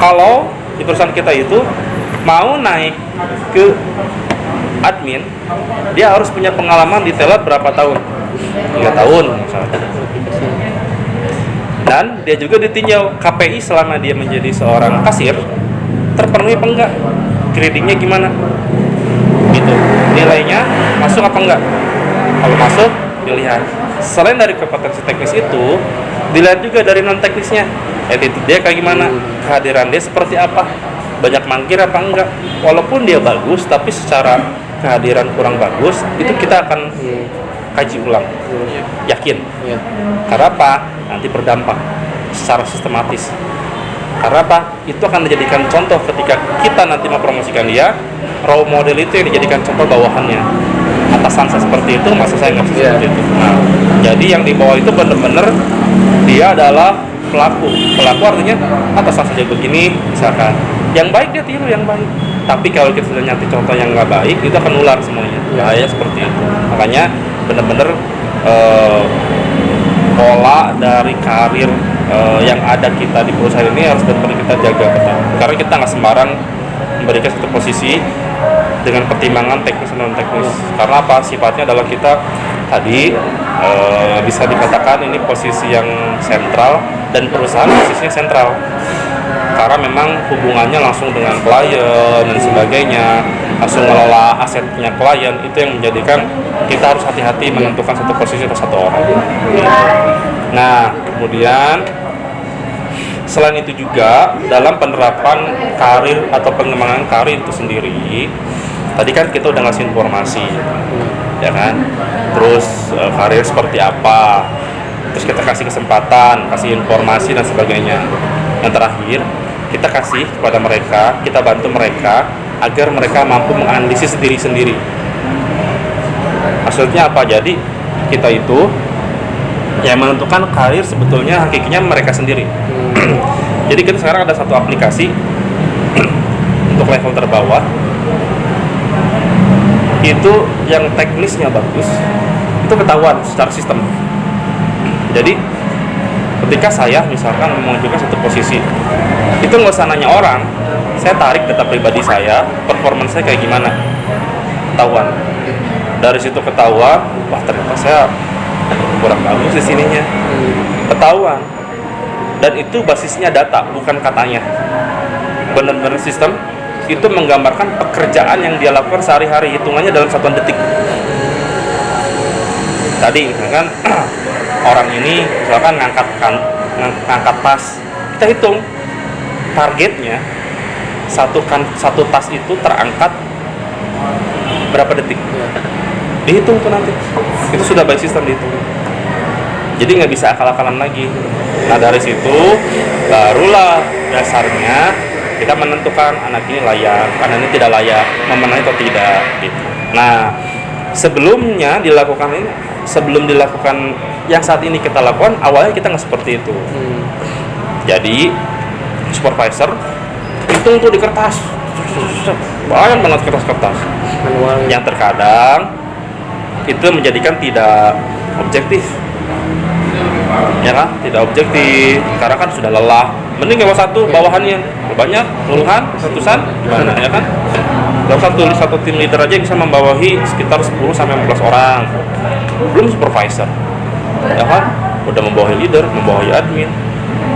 kalau di perusahaan kita itu mau naik ke admin, dia harus punya pengalaman di teller berapa tahun? 3 tahun misalnya. Dan dia juga ditinjau KPI selama dia menjadi seorang kasir terpenuhi apa enggak, gradingnya gimana, gitu, nilainya masuk apa enggak. Kalau masuk dilihat. Selain dari kompetensi teknis itu, dilihat juga dari non teknisnya, attitude dia kayak gimana, kehadiran dia seperti apa, banyak mangkir apa enggak. Walaupun dia bagus tapi secara kehadiran kurang bagus, itu kita akan kaji ulang, yakin. Karena apa? Nanti berdampak secara sistematis. Karena apa? Itu akan dijadikan contoh ketika kita nanti mempromosikan dia. Role model itu yang dijadikan contoh bawahannya. Atasan saya seperti itu, masa saya nggak bisa seperti itu. Nah, jadi yang di bawah itu benar-benar dia adalah pelaku. Pelaku artinya atasan saja begini, misalkan. Yang baik dia tiru yang baik. Tapi kalau kita sudah nyati contoh yang nggak baik, itu akan nular semuanya. Bahaya seperti itu. Makanya benar-benar pola dari karir yang ada kita di perusahaan ini harus benar-benar kita jaga ketat. Karena kita nggak sembarang memberikan satu posisi dengan pertimbangan teknis dan non teknis. Karena apa? Sifatnya adalah kita tadi bisa dikatakan ini posisi yang sentral dan perusahaan posisinya sentral. Karena memang hubungannya langsung dengan klien dan sebagainya, langsung mengelola asetnya klien, itu yang menjadikan kita harus hati-hati menentukan satu posisi atau satu orang. Nah, kemudian selain itu juga dalam penerapan karir atau pengembangan karir itu sendiri, tadi kan kita udah ngasih informasi, ya kan? Terus karir seperti apa? Terus kita kasih kesempatan, kasih informasi dan sebagainya. Yang terakhir, kita kasih kepada mereka, kita bantu mereka agar mereka mampu menganalisis diri sendiri. Maksudnya apa? Jadi kita itu yang menentukan karir sebetulnya hakikinya mereka sendiri. Jadi kita sekarang ada satu aplikasi untuk level terbawah. Itu yang teknisnya bagus, itu ketahuan secara sistem. Jadi ketika saya misalkan menunjukkan satu posisi, itu nggak usah nanya orang, saya tarik data pribadi saya, performance saya kayak gimana, ketahuan. Dari situ ketahuan, wah ternyata saya kurang bagus di sininya, ketahuan. Dan itu basisnya data, bukan katanya. Benar-benar sistem itu menggambarkan pekerjaan yang dia lakukan sehari-hari, hitungannya dalam satuan detik. Tadi misalkan orang ini misalkan ngangkat tas, kita hitung targetnya satu tas itu terangkat berapa detik, dihitung tuh nanti, itu sudah by system dihitung. Jadi nggak bisa akal-akalan lagi. Nah dari situ barulah dasarnya kita menentukan anak ini layak, anak ini tidak layak, memenuhi atau tidak gitu. Nah sebelumnya dilakukan ini, sebelum dilakukan yang saat ini kita lakukan, awalnya kita nggak seperti itu. Jadi supervisor hitung tuh di kertas, banyak banget kertas-kertas yang terkadang itu menjadikan tidak objektif, ya kan? Tidak objektif karena kan sudah lelah. Mending bawa satu bawahannya banyak puluhan ratusan gimana, ya kan? Gak usah tulis satu tim leader aja bisa membawahi sekitar 10-15 orang, belum supervisor, ya kan? Udah membawahi leader, membawahi admin,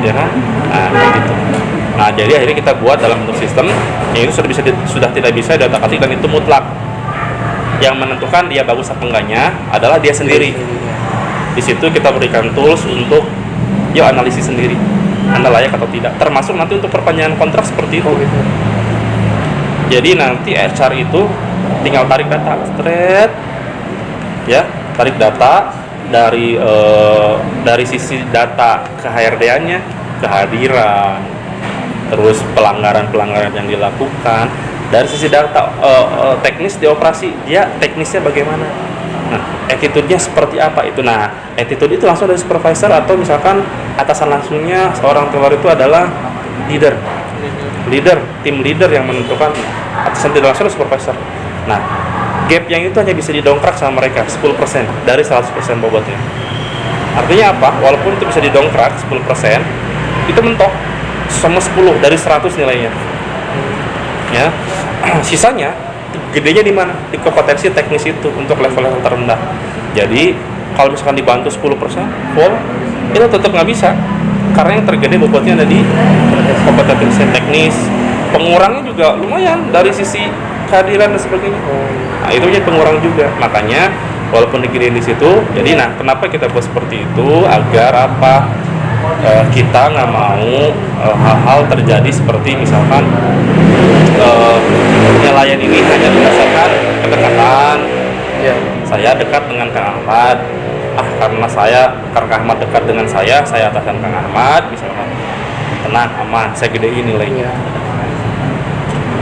ya kan? Nah kayak gitu. Nah jadi akhirnya kita buat dalam bentuk sistem yang itu sudah tidak bisa diotak-atik dan itu mutlak. Yang menentukan dia bagus apa enggaknya adalah dia sendiri. Di situ kita berikan tools untuk yuk analisis sendiri, Anda layak atau tidak, termasuk nanti untuk perpanjangan kontrak seperti itu. Jadi nanti HR itu tinggal tarik data, straight, ya, tarik data dari sisi data ke HRD-nya, kehadiran, terus pelanggaran-pelanggaran yang dilakukan. Dari sisi data teknis di operasi, dia teknisnya bagaimana? Nah, attitude-nya seperti apa itu? Nah, attitude itu langsung dari supervisor atau misalkan atasan langsungnya seorang keluar itu adalah leader, tim leader yang menentukan, atasan tidak langsung supervisor. Nah, gap yang itu hanya bisa didongkrak sama mereka 10% dari 100% bobotnya. Artinya apa? Walaupun itu bisa didongkrak 10%, itu mentok sama 10 dari 100 nilainya. Ya, sisanya gedenya di mana? Di kompetensi teknis itu untuk level-level terendah. Jadi kalau misalkan dibantu 10% full, itu tetap nggak bisa karena yang tergede bobotnya ada di kompetensi teknis. Pengurangnya juga lumayan dari sisi kehadiran dan sebagainya. Nah itu jadi pengurang juga. Makanya walaupun digedein di situ, jadi nah kenapa kita buat seperti itu agar apa? kita nggak mau hal-hal terjadi seperti misalkan penilaian ini hanya berdasarkan kedekatan. Saya dekat dengan Kang Ahmad, karena Kang Ahmad dekat dengan saya ataskan Kang Ahmad, misalkan tenang, aman, saya gedein nilainya.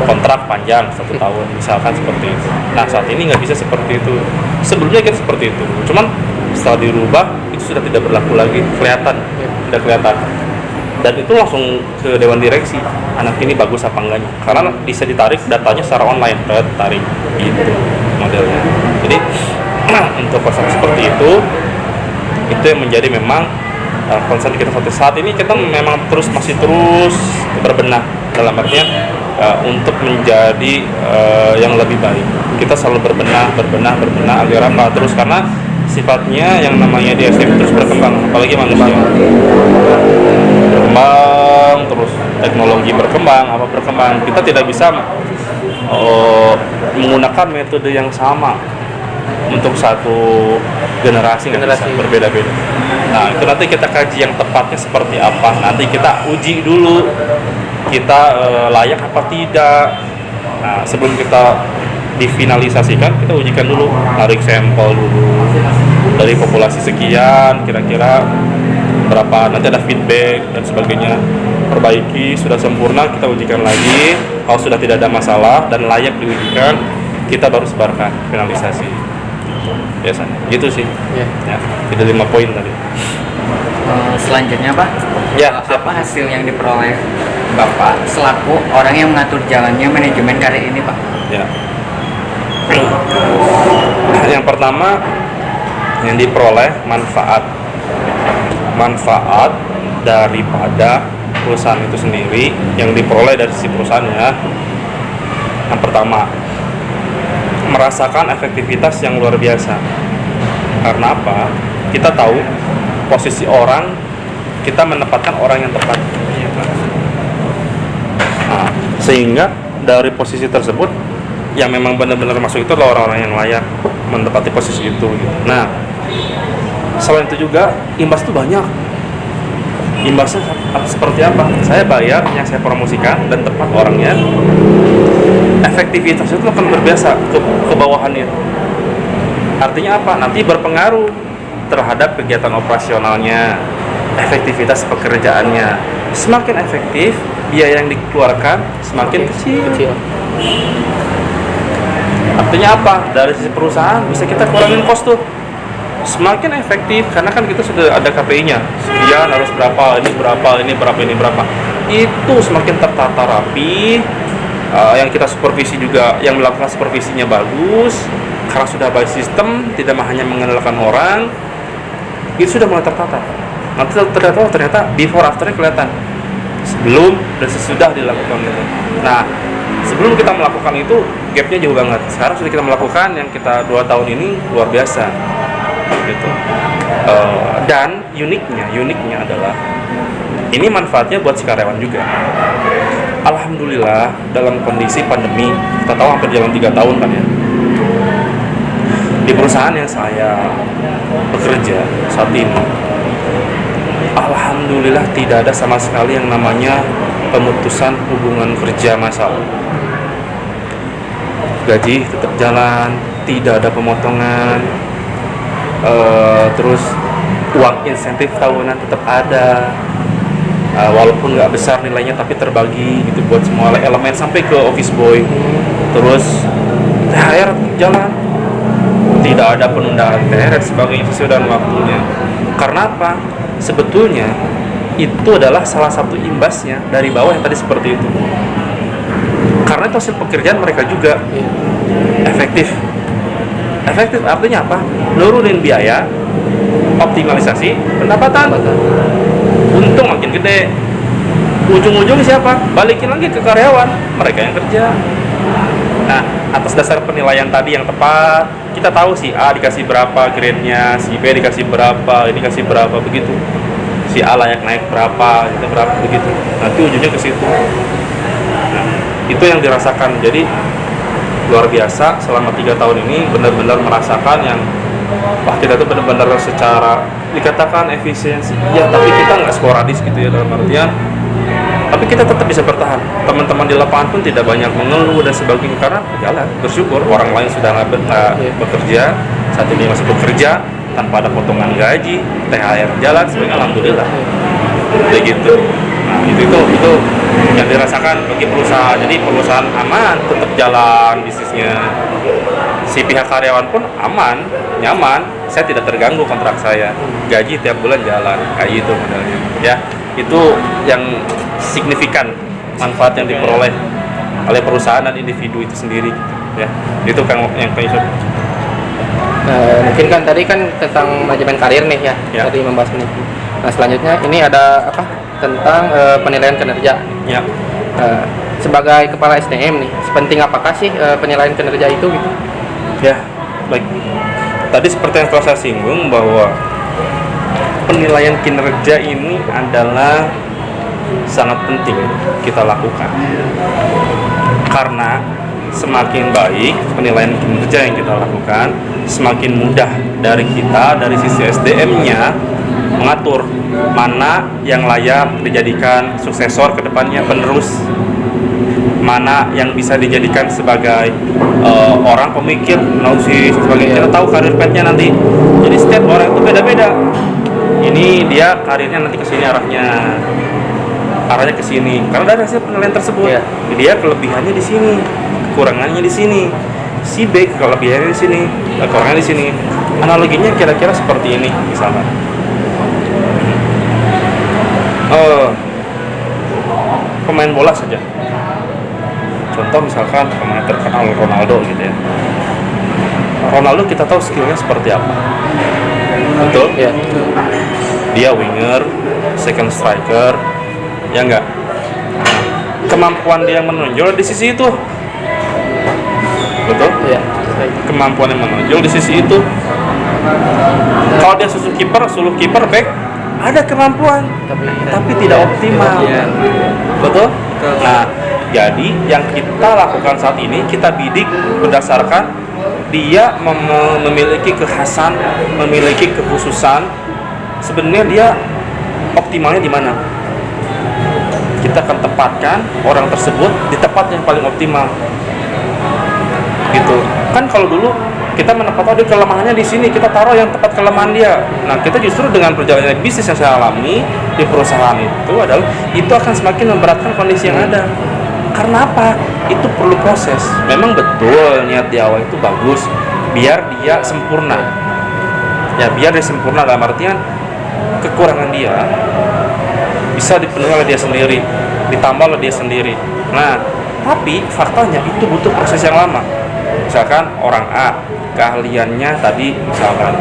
Kontrak panjang 1 tahun, misalkan seperti itu. Nah saat ini nggak bisa seperti itu. Sebelumnya kita seperti itu, cuman setelah dirubah itu sudah tidak berlaku lagi, tidak kelihatan. Dan itu langsung ke dewan direksi, anak ini bagus apa enggaknya, karena bisa ditarik datanya secara online, tarik gitu modelnya. Jadi untuk konsep seperti itu yang menjadi memang concern kita sampai saat ini. Kita memang masih terus berbenah, dalam artian untuk menjadi yang lebih baik. Kita selalu berbenah agar apa terus, karena sifatnya yang namanya di SDM terus berkembang, apalagi manusia berkembang terus, teknologi berkembang, kita tidak bisa menggunakan metode yang sama untuk satu generasi berbeda-beda. Nah itu nanti kita kaji yang tepatnya seperti apa, nanti kita uji dulu kita layak apa tidak. Nah sebelum kita difinalisasikan, kita ujikan dulu, tarik sampel dulu dari populasi sekian, kira-kira berapa, nanti ada feedback dan sebagainya, perbaiki, sudah sempurna kita ujikan lagi, kalau sudah tidak ada masalah dan layak diujikan, kita baru sebarkan finalisasi. Biasanya gitu sih. Ya, ada 5 poin tadi. Selanjutnya Pak, apa hasil yang diperoleh Bapak selaku orang yang mengatur jalannya manajemen karir ini Pak? Ya. Yang pertama yang diperoleh manfaat daripada perusahaan itu sendiri, yang diperoleh dari sisi perusahaannya. Yang pertama, merasakan efektivitas yang luar biasa. Karena apa? Kita tahu posisi orang, kita menempatkan orang yang tepat. Nah, sehingga dari posisi tersebut yang memang benar-benar masuk itu adalah orang-orang yang layak menempati posisi itu. Nah, selain itu juga imbas itu banyak. Imbasnya seperti apa? Saya bayar yang saya promosikan dan tepat orangnya, efektivitas itu akan berbiasa ke bawahannya. Artinya apa? Nanti berpengaruh terhadap kegiatan operasionalnya, efektivitas pekerjaannya. Semakin efektif, biaya yang dikeluarkan semakin kecil. Artinya apa? Dari sisi perusahaan bisa kita kurangin kos tuh. Semakin efektif, karena kan kita sudah ada KPI-nya. Sekian harus berapa, ini berapa. Itu semakin tertata rapi. Yang kita supervisi juga, yang melakukan supervisinya bagus, karena sudah by sistem, tidak hanya mengandalkan orang. Itu sudah mulai tertata. Nanti ternyata before afternya kelihatan. Sebelum dan sesudah dilakukan itu. Nah, sebelum kita melakukan itu gapnya jauh banget. Sekarang sudah kita melakukan, yang kita 2 tahun ini luar biasa gitu. Dan uniknya adalah ini manfaatnya buat si karyawan juga. Alhamdulillah dalam kondisi pandemi, kita tahu hampir jalan 3 tahun kan ya, di perusahaan yang saya bekerja saat ini, alhamdulillah tidak ada sama sekali yang namanya pemutusan hubungan kerja massal. Gaji tetap jalan, tidak ada pemotongan, terus uang insentif tahunan tetap ada, walaupun nggak besar nilainya tapi terbagi gitu buat semua elemen sampai ke office boy. Terus THR jalan, tidak ada penundaan THR sebagai sesuai dengan waktunya. Karena apa? Sebetulnya itu adalah salah satu imbasnya dari bawah yang tadi seperti itu. Karena itu hasil pekerjaan mereka juga efektif. Efektif artinya apa? Nurunin biaya, optimalisasi pendapatan. Untung makin gede. Ujung-ujung siapa? Balikin lagi ke karyawan, mereka yang kerja. Nah, atas dasar penilaian tadi yang tepat, kita tahu si A dikasih berapa grade-nya, si B dikasih berapa, ini dikasih berapa, begitu. Si A layak naik berapa, itu berapa, begitu. Nanti ujungnya ke situ. Nah, itu yang dirasakan. Jadi luar biasa selama 3 tahun ini, benar-benar merasakan yang wah kita tuh benar-benar secara dikatakan efisiensi ya, tapi kita nggak sporadis gitu ya, dalam artian tapi kita tetap bisa bertahan. Teman-teman di lapangan pun tidak banyak mengeluh dan sebagainya karena jalan, bersyukur orang lain sudah nggak bekerja, saat ini masih bekerja tanpa ada potongan gaji, THR jalan, sebenarnya alhamdulillah kayak gitu. Nah itu yang dirasakan bagi perusahaan. Jadi perusahaan aman, tetap jalan bisnisnya, si pihak karyawan pun aman, nyaman, saya tidak terganggu kontrak saya, gaji tiap bulan jalan, kayak gitu modelnya ya. Itu yang signifikan manfaat yang diperoleh oleh perusahaan dan individu itu sendiri ya. Itu kan yang Yusuf. Mungkin kan tadi kan tentang manajemen karir nih ya, tadi membahas manajemen. Nah selanjutnya ini ada apa tentang penilaian kinerja Ya. Sebagai kepala SDM nih, sepenting apakah sih penilaian kinerja itu gitu? Ya, baik. Tadi seperti yang telah saya singgung bahwa penilaian kinerja ini adalah sangat penting kita lakukan. Karena semakin baik penilaian kinerja yang kita lakukan, semakin mudah dari kita, dari sisi SDM-nya mengatur mana yang layak dijadikan suksesor ke depannya, penerus, mana yang bisa dijadikan sebagai orang pemikir, analisis, sebagainya. Kita tahu karir path-nya nanti. Jadi setiap orang itu beda-beda. Ini dia karirnya nanti ke sini arahnya ke sini. Karena dari hasil penilaian tersebut, dia kelebihannya di sini, kekurangannya di sini. Si B kelebihannya di sini, kekurangannya di sini. Analoginya kira-kira seperti ini misalnya. Pemain bola saja. Contoh misalkan pemain terkenal Ronaldo gitu ya. Ronaldo kita tahu skillnya seperti apa. Betul? Ya. Dia winger, second striker, ya enggak? Nah, kemampuan dia menonjol di sisi itu. Betul? Ya. Kemampuan yang menonjol di sisi itu. Kalau dia suruh kiper back, ada kemampuan, tapi tidak optimal. Betul? Nah, jadi yang kita lakukan saat ini, kita bidik berdasarkan dia memiliki kekhasan, memiliki kekhususan. Sebenarnya dia optimalnya di mana? Kita akan tempatkan orang tersebut di tempat yang paling optimal. Gitu. Kan kalau dulu kita menempatkan dia kelemahannya di sini, kita taruh yang tempat kelemahan dia. Nah, kita justru dengan perjalanan bisnis yang saya alami di perusahaan itu adalah itu akan semakin memberatkan kondisi yang ada. Karena apa? Itu perlu proses. Memang betul niat di awal itu bagus, biar dia sempurna. Ya, biar dia sempurna dalam artian kekurangan dia bisa dipenuhi oleh dia sendiri, ditambah oleh dia sendiri. Nah, tapi faktanya itu butuh proses yang lama. Misalkan orang A keahliannya tadi misalkan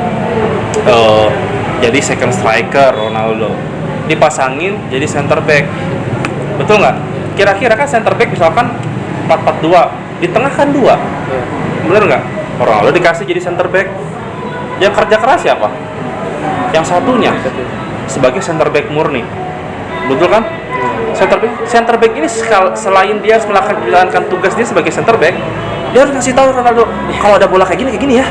jadi second striker Ronaldo, dipasangin jadi center back, betul nggak? Kira-kira kan center back misalkan 4-4-2, di tengah kan 2, bener nggak? Ronaldo dikasih jadi center back, yang kerja keras siapa? Yang satunya sebagai center back murni, betul kan? Center back ini selain dia menjalankan tugas dia sebagai center back, dia harus ngasih tahu Ronaldo kalau ada bola kayak gini ya.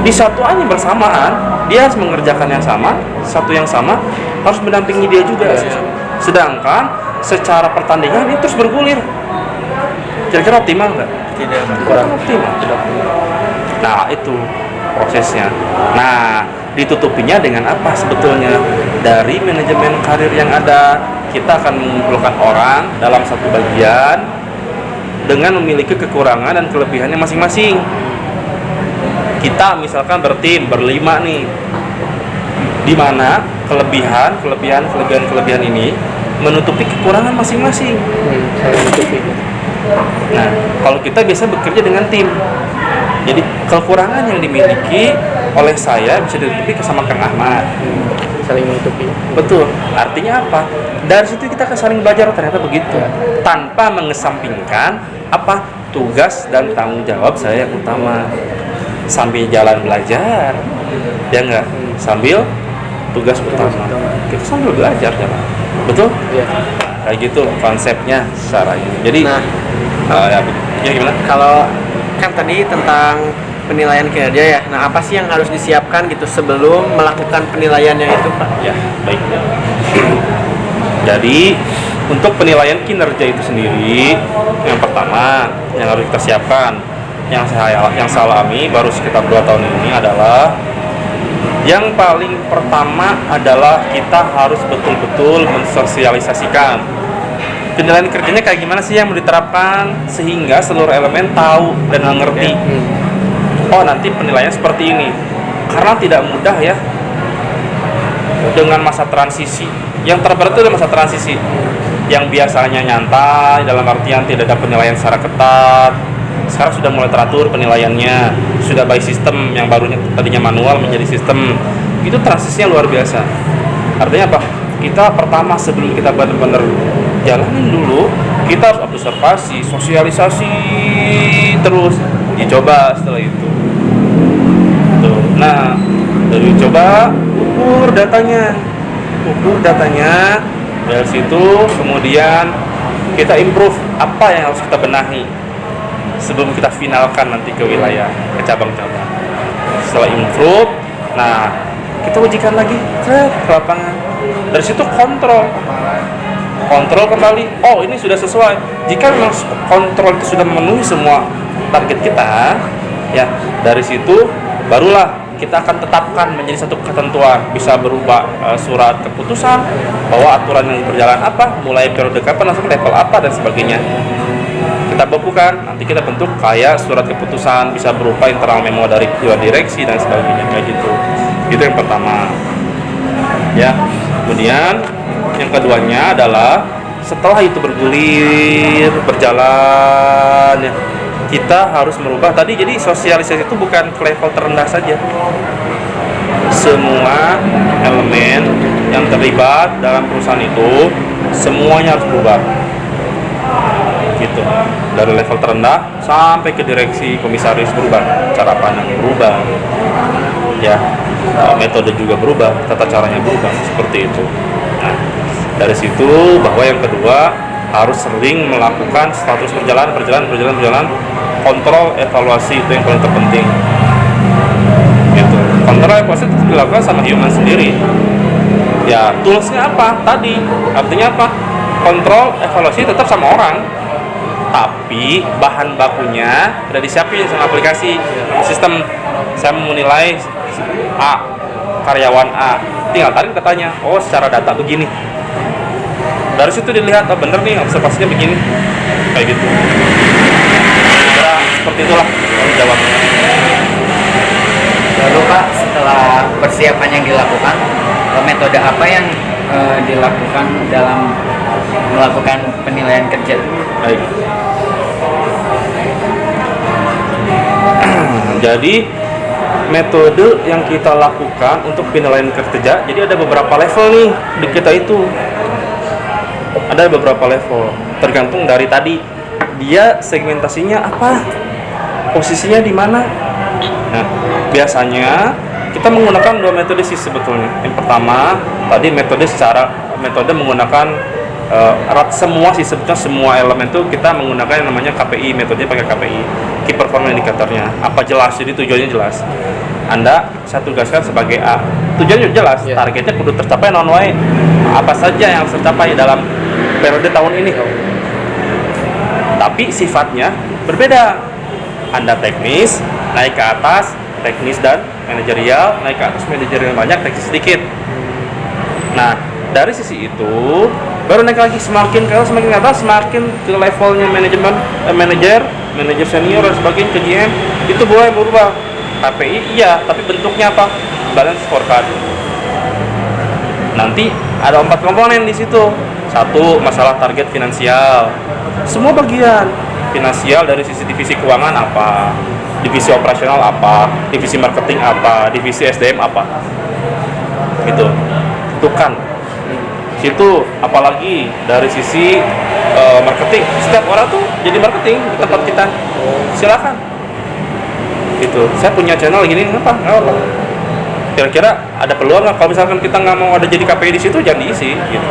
Di satu yang bersamaan dia harus mengerjakan yang sama, satu yang sama harus mendampingi dia juga. Sedangkan secara pertandingan ini terus bergulir. Kira-kira optimal nggak? Tidak. Kurang optimal. Nah itu prosesnya. Nah ditutupinya dengan apa sebetulnya? Dari manajemen karir yang ada, kita akan mengumpulkan orang dalam satu bagian dengan memiliki kekurangan dan kelebihannya masing-masing. Kita misalkan bertim berlima nih, di mana kelebihan ini menutupi kekurangan masing-masing. Nah, kalau kita biasa bekerja dengan tim, jadi kekurangan yang dimiliki oleh saya bisa ditutupi sama Kang Ahmad. Saling menutupi. Betul. Artinya apa? Dari situ kita akan saling belajar ternyata begitu. Tanpa mengesampingkan apa tugas dan tanggung jawab saya yang utama. Sambil jalan belajar, ya enggak? Sambil tugas utama. Kita sambil belajar, ya Pak. Betul? Iya. Kayak gitu konsepnya secara ini. Jadi, Nah, ya gimana? kalau kan tadi tentang penilaian kinerja ya. Nah, apa sih yang harus disiapkan gitu sebelum melakukan penilaiannya itu, Pak? Ya, baik. Jadi untuk penilaian kinerja itu sendiri, yang pertama yang harus kita siapkan, yang saya alami baru sekitar 2 tahun ini adalah yang paling pertama adalah kita harus betul-betul mensosialisasikan penilaian kerjanya kayak gimana sih yang mau diterapkan sehingga seluruh elemen tahu dan ngerti. Oh, nanti penilaian seperti ini. Karena tidak mudah ya dengan masa transisi. Yang terberat itu adalah masa transisi yang biasanya nyantai dalam artian tidak ada penilaian secara ketat. Sekarang sudah mulai teratur penilaiannya, sudah by sistem yang barunya tadinya manual menjadi sistem. Itu transisinya luar biasa. Artinya apa? Kita pertama sebelum kita benar-benar jalanin dulu, kita harus observasi, sosialisasi terus, dicoba setelah itu. Tuh. Nah, dari coba ukur datanya, dari situ kemudian kita improve apa yang harus kita benahi sebelum kita finalkan nanti ke wilayah, ke cabang-cabang. Setelah improve, nah kita ujikan lagi ke lapangan. Dari situ kontrol kembali. Oh, ini sudah sesuai. Jika memang kontrol itu sudah memenuhi semua target kita, ya dari situ barulah kita akan tetapkan menjadi satu ketentuan, bisa berupa surat keputusan bahwa aturan yang berjalan apa, mulai periode kapan, langsung level apa dan sebagainya. Kita bukukan, nanti kita bentuk kayak surat keputusan, bisa berupa internal memo dari direksi dan sebagainya, kayak gitu. Itu yang pertama. Ya, kemudian yang keduanya adalah setelah itu bergulir, berjalan, ya, kita harus merubah tadi. Jadi sosialisasi itu bukan ke level terendah saja. Semua elemen yang terlibat dalam perusahaan itu semuanya harus berubah. Gitu. Dari level terendah sampai ke direksi, komisaris berubah, cara pandang berubah. Ya, metode juga berubah, tata caranya berubah, seperti itu. Nah, dari situ bahwa yang kedua harus sering melakukan status perjalanan, kontrol evaluasi itu yang paling terpenting. Gitu. Kontrol evaluasi itu dilakukan sama human sendiri. Ya, toolsnya apa? Tadi, artinya apa? Kontrol evaluasi tetap sama orang, tapi bahan bakunya udah disiapin sama aplikasi, sistem. Saya menilai A, karyawan A, tinggal tarik datanya. Oh, secara data begini. Dari situ dilihat, oh bener nih observasinya begini, kayak gitu. Kira seperti itulah jawabnya. Lalu Pak, setelah persiapan yang dilakukan, metode apa yang dilakukan dalam melakukan penilaian kerja? Baik. Jadi metode yang kita lakukan untuk penilaian kerja, jadi ada beberapa level nih di kita itu. Ada beberapa level, tergantung dari tadi dia segmentasinya apa, posisinya di mana. Nah, biasanya kita menggunakan 2 metode sih sebetulnya. Yang pertama tadi metode menggunakan semua sih, sebetulnya semua elemen itu kita menggunakan yang namanya KPI, metodenya pakai KPI, Key Performance Indicator-nya. Apa jelas, jadi tujuannya jelas. Anda saya tugaskan sebagai A, tujuannya jelas, targetnya kudu tercapai non wae. Apa saja yang harus tercapai dalam periode tahun ini. Tapi sifatnya berbeda. Anda teknis, naik ke atas, teknis dan manajerial, naik ke atas manajerial banyak, teknis sedikit. Nah, dari sisi itu baru naik lagi semakin ke atas, semakin ke levelnya manajemen, manajer senior dan sebagainya, ke GM itu boleh berubah. KPI iya, tapi bentuknya apa? Balance scorecard. Nanti ada 4 komponen di situ. 1, masalah target finansial. Semua bagian finansial dari sisi divisi keuangan apa, divisi operasional apa, divisi marketing apa, divisi SDM apa. Gitu. Tentukan. Situ apalagi dari sisi marketing. Setiap orang tuh jadi marketing di tempat kita. Silakan. Gitu. Saya punya channel gini, nggak apa. Kira-kira ada peluang nggak kalau misalkan kita nggak mau ada jadi KPI di situ, jangan diisi. Gitu.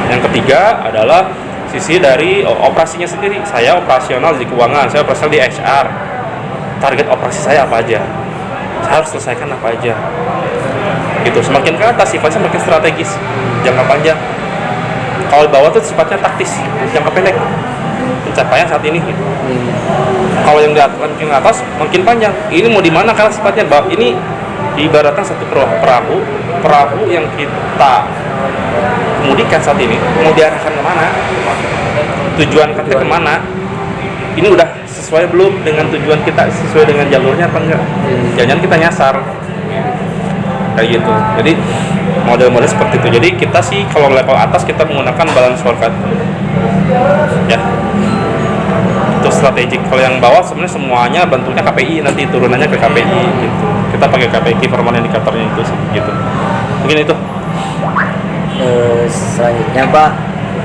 Yang ketiga adalah sisi dari operasinya sendiri. Saya operasional di keuangan, saya operasional di HR. target operasi saya apa aja, saya harus selesaikan apa aja gitu. Semakin ke atas sifatnya semakin strategis, jangka panjang. Kalau di bawah tuh sifatnya taktis, jangka pendek, pencapaian saat ini gitu. Kalau yang di atas makin panjang, ini mau di mana karena sifatnya ini diibaratkan satu perahu yang kita kemudikan saat ini mau diarahkan kemana, tujuan kita kemana, ini udah sesuai belum dengan tujuan kita, sesuai dengan jalurnya apa enggak, jangan kita nyasar kayak gitu. Jadi model-model seperti itu. Jadi kita sih kalau level atas kita menggunakan balance scorecard ya, itu strategik. Kalau yang bawah sebenarnya semuanya bentuknya KPI, nanti turunannya ke KPI gitu. Kita pakai KPI, key performance indicatornya itu sih gitu. Mungkin itu. Selanjutnya Pak,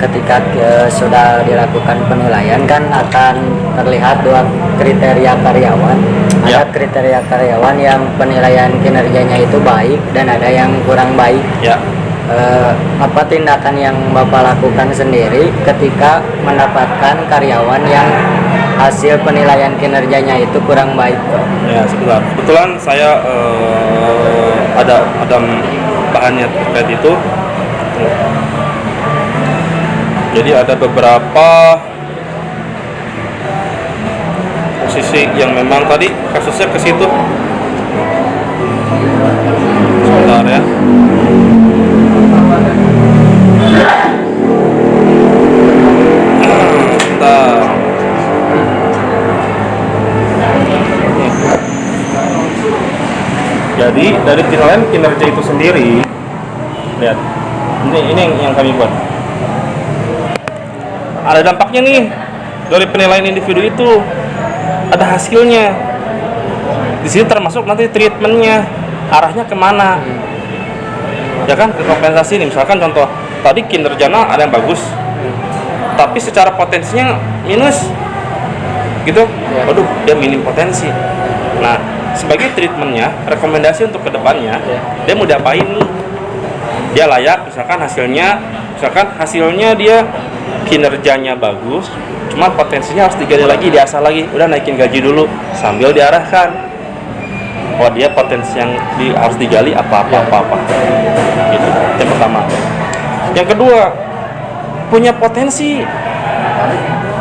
ketika sudah dilakukan penilaian kan akan terlihat dua kriteria karyawan. Ya. Ada kriteria karyawan yang penilaian kinerjanya itu baik dan ada yang kurang baik. Ya. Apa tindakan yang Bapak lakukan sendiri ketika mendapatkan karyawan yang hasil penilaian kinerjanya itu kurang baik, Pak? Ya, sebentar. Kebetulan saya ada bahannya terkait itu. Jadi ada beberapa posisi yang memang tadi kasusnya ke situ. Sebentar ya. Sebentar. Jadi dari penilaian kinerja itu sendiri, lihat, ini yang kami buat. Ada dampaknya nih dari penilaian individu itu, ada hasilnya. Di sini termasuk nanti treatmentnya, arahnya kemana, ya kan, ke kompensasi nih. Misalkan contoh tadi kinerjanya ada yang bagus, tapi secara potensinya minus, gitu. Waduh, dia minim potensi. Nah, sebagai treatmentnya, rekomendasi untuk kedepannya, dia mau diapain nih? Dia layak, misalkan hasilnya dia kinerjanya bagus, cuma potensinya harus digali lagi, diasah lagi. Udah naikin gaji dulu sambil diarahkan. Oh, dia potensi yang harus digali apa. Gitu. Yang pertama. Yang kedua, punya potensi.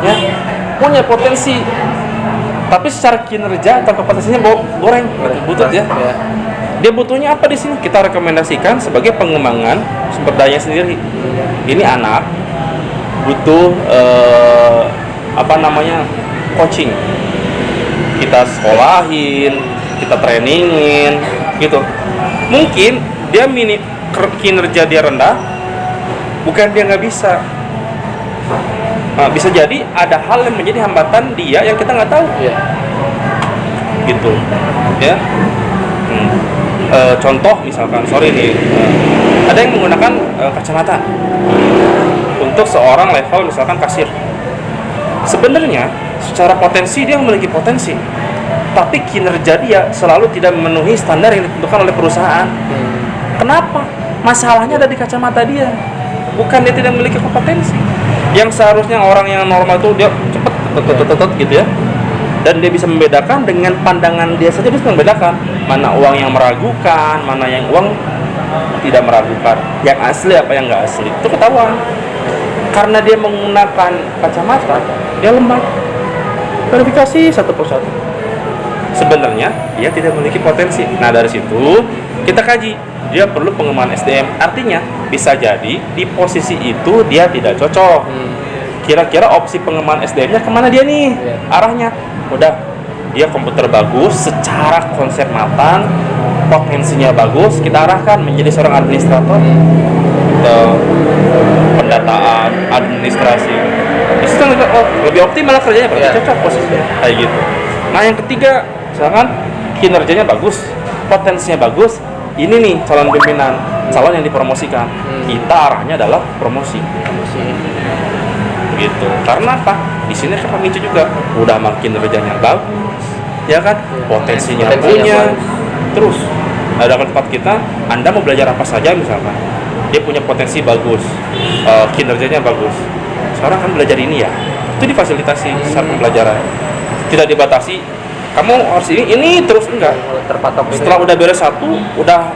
Ya, punya potensi. Tapi secara kinerja atau potensinya goreng, butut ya. Dia butuhnya apa di sini? Kita rekomendasikan sebagai pengembangan sumber daya sendiri. Ini anak butuh coaching. Kita sekolahin, kita trainingin, gitu. Mungkin dia kinerja dia rendah, bukan dia nggak bisa. Bisa jadi ada hal yang menjadi hambatan dia yang kita nggak tahu. Gitu, ya. Contoh misalkan, ada yang menggunakan kacamata untuk seorang level misalkan kasir. Sebenarnya secara potensi dia memiliki potensi, tapi kinerja dia selalu tidak memenuhi standar yang ditentukan oleh perusahaan. Kenapa? Masalahnya ada di kacamata dia, bukan dia tidak memiliki kompetensi. Yang seharusnya orang yang normal itu dia cepet gitu ya, dan dia bisa membedakan dengan pandangan dia saja, dia bisa membedakan mana uang yang meragukan, mana yang uang tidak meragukan, yang asli apa yang nggak asli, itu ketahuan. Karena dia menggunakan kacamata, dia lemah. Verifikasi satu persatu. Sebenarnya dia tidak memiliki potensi. Nah, dari situ kita kaji, dia perlu pengembangan SDM. Artinya bisa jadi di posisi itu dia tidak cocok. Kira-kira opsi pengembangan SDM-nya kemana dia nih? Arahnya udah, dia komputer bagus, secara konsep matang, potensinya bagus, kita arahkan menjadi seorang administrator atau pendataan, administrasi. Itu lebih optimal kerjanya, berarti cocok posisinya kayak gitu. Nah, yang ketiga, misalkan kinerjanya bagus, potensinya bagus, ini nih calon pimpinan, calon yang dipromosikan. Kita arahnya adalah promosi. Gitu. Karena apa? Di sini kan pemicu juga. Udah makin kinerjanya bagus, ya kan? Potensinya punya. Terus ada tempat kita, Anda mau belajar apa saja misalkan, dia punya potensi bagus, kinerjanya bagus. Sekarang kan belajar ini ya, itu difasilitasi saat pembelajaran. Tidak dibatasi kamu harus ini terus, enggak. Terpatok ini. Setelah udah beres satu, udah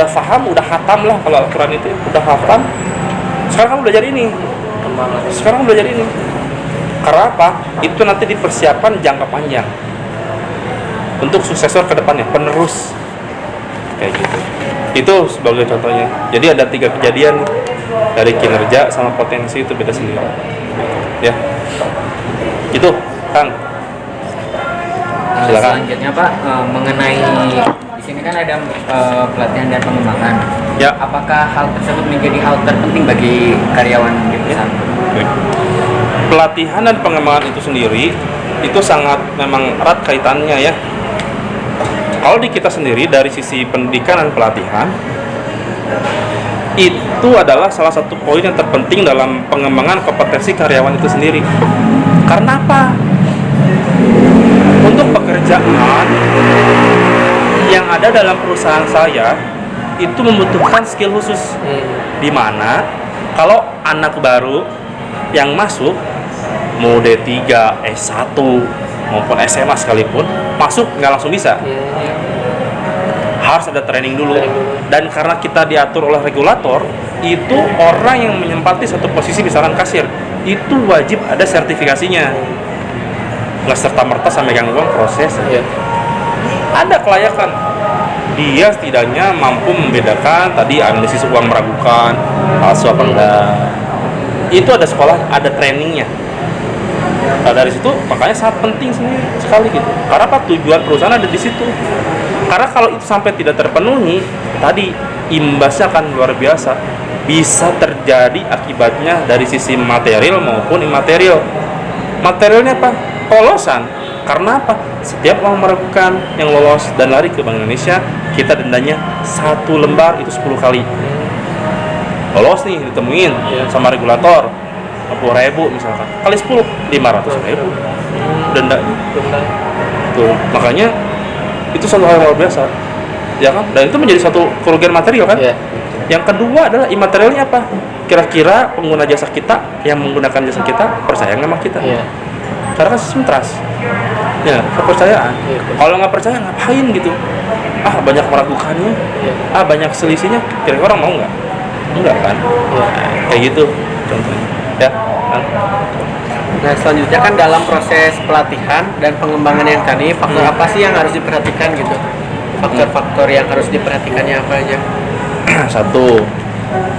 paham, udah khatam lah kalau Al-Quran itu, udah khatam. Sekarang kamu belajar ini. Sekarang belajar ini. Karena apa? Itu nanti dipersiapkan jangka panjang untuk suksesor ke depannya, penerus. Kayak gitu. Itu sebagai contohnya. Jadi ada 3 kejadian dari kinerja sama potensi itu beda sendiri. Ya. Itu, Kang. Silakan. Selanjutnya Pak, mengenai di sini kan ada pelatihan dan pengembangan. Ya. Apakah hal tersebut menjadi hal terpenting bagi karyawan di perusahaan? Oke. Pelatihan dan pengembangan itu sendiri itu sangat memang erat kaitannya ya. Kalau di kita sendiri dari sisi pendidikan dan pelatihan itu adalah salah satu poin yang terpenting dalam pengembangan kompetensi karyawan itu sendiri. Karena apa? Untuk pekerjaan yang ada dalam perusahaan saya itu membutuhkan skill khusus. Di mana kalau anak baru yang masuk mau D3, S1 maupun SMA sekalipun masuk nggak langsung bisa. Harus ada training dulu. Dan karena kita diatur oleh regulator, itu orang yang menempati satu posisi misalkan kasir, itu wajib ada sertifikasinya. Nggak serta-merta sama megang uang proses. Ada kelayakan. Dia setidaknya mampu membedakan tadi analisis uang meragukan, palsu apa enggak. Itu ada sekolah, ada trainingnya. Nah, dari situ makanya sangat penting sekali gitu. Karena apa? Tujuan perusahaan ada di situ. Karena kalau itu sampai tidak terpenuhi, tadi imbasnya akan luar biasa. Bisa terjadi akibatnya dari sisi material maupun imaterial. Materialnya apa? Polosan. Karena apa? Setiap orang meragukan yang lolos dan lari ke Bank Indonesia, kita dendanya 1 lembar itu 10 kali. Lolos nih ditemuin sama regulator 50.000 misalkan, kali 10 500.000 denda. Tuh, makanya itu satu hal yang luar biasa, ya kan? Dan itu menjadi satu kerugian material kan? Yang kedua adalah imaterialnya apa? Kira-kira pengguna jasa kita yang menggunakan jasa kita percaya nggak sama kita? Karena kan sistem trust, ya kepercayaan. Kalau nggak percaya ngapain gitu? Banyak meragukannya, banyak selisihnya. Kira-kira orang mau nggak? Enggak kan? Kayak gitu contohnya. Ya. Nah, selanjutnya kan dalam proses pelatihan dan pengembangan yang tadi, faktor apa sih yang harus diperhatikan gitu? Faktor-faktor yang harus diperhatikannya apa aja? Satu,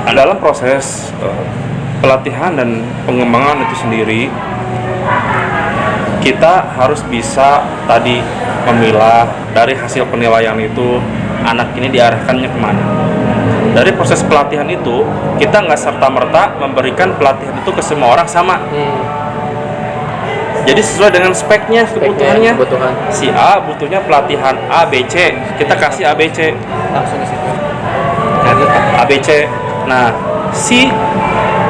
dalam proses pelatihan dan pengembangan itu sendiri, kita harus bisa tadi memilah dari hasil penilaian itu anak ini diarahkannya kemana. Dari proses pelatihan itu, kita nggak serta-merta memberikan pelatihan itu ke semua orang sama. Jadi sesuai dengan speknya, kebutuhannya. Si A butuhnya pelatihan A, B, C. Kita kasih A, B, C. Langsung ke situ. A, B, C. Nah, si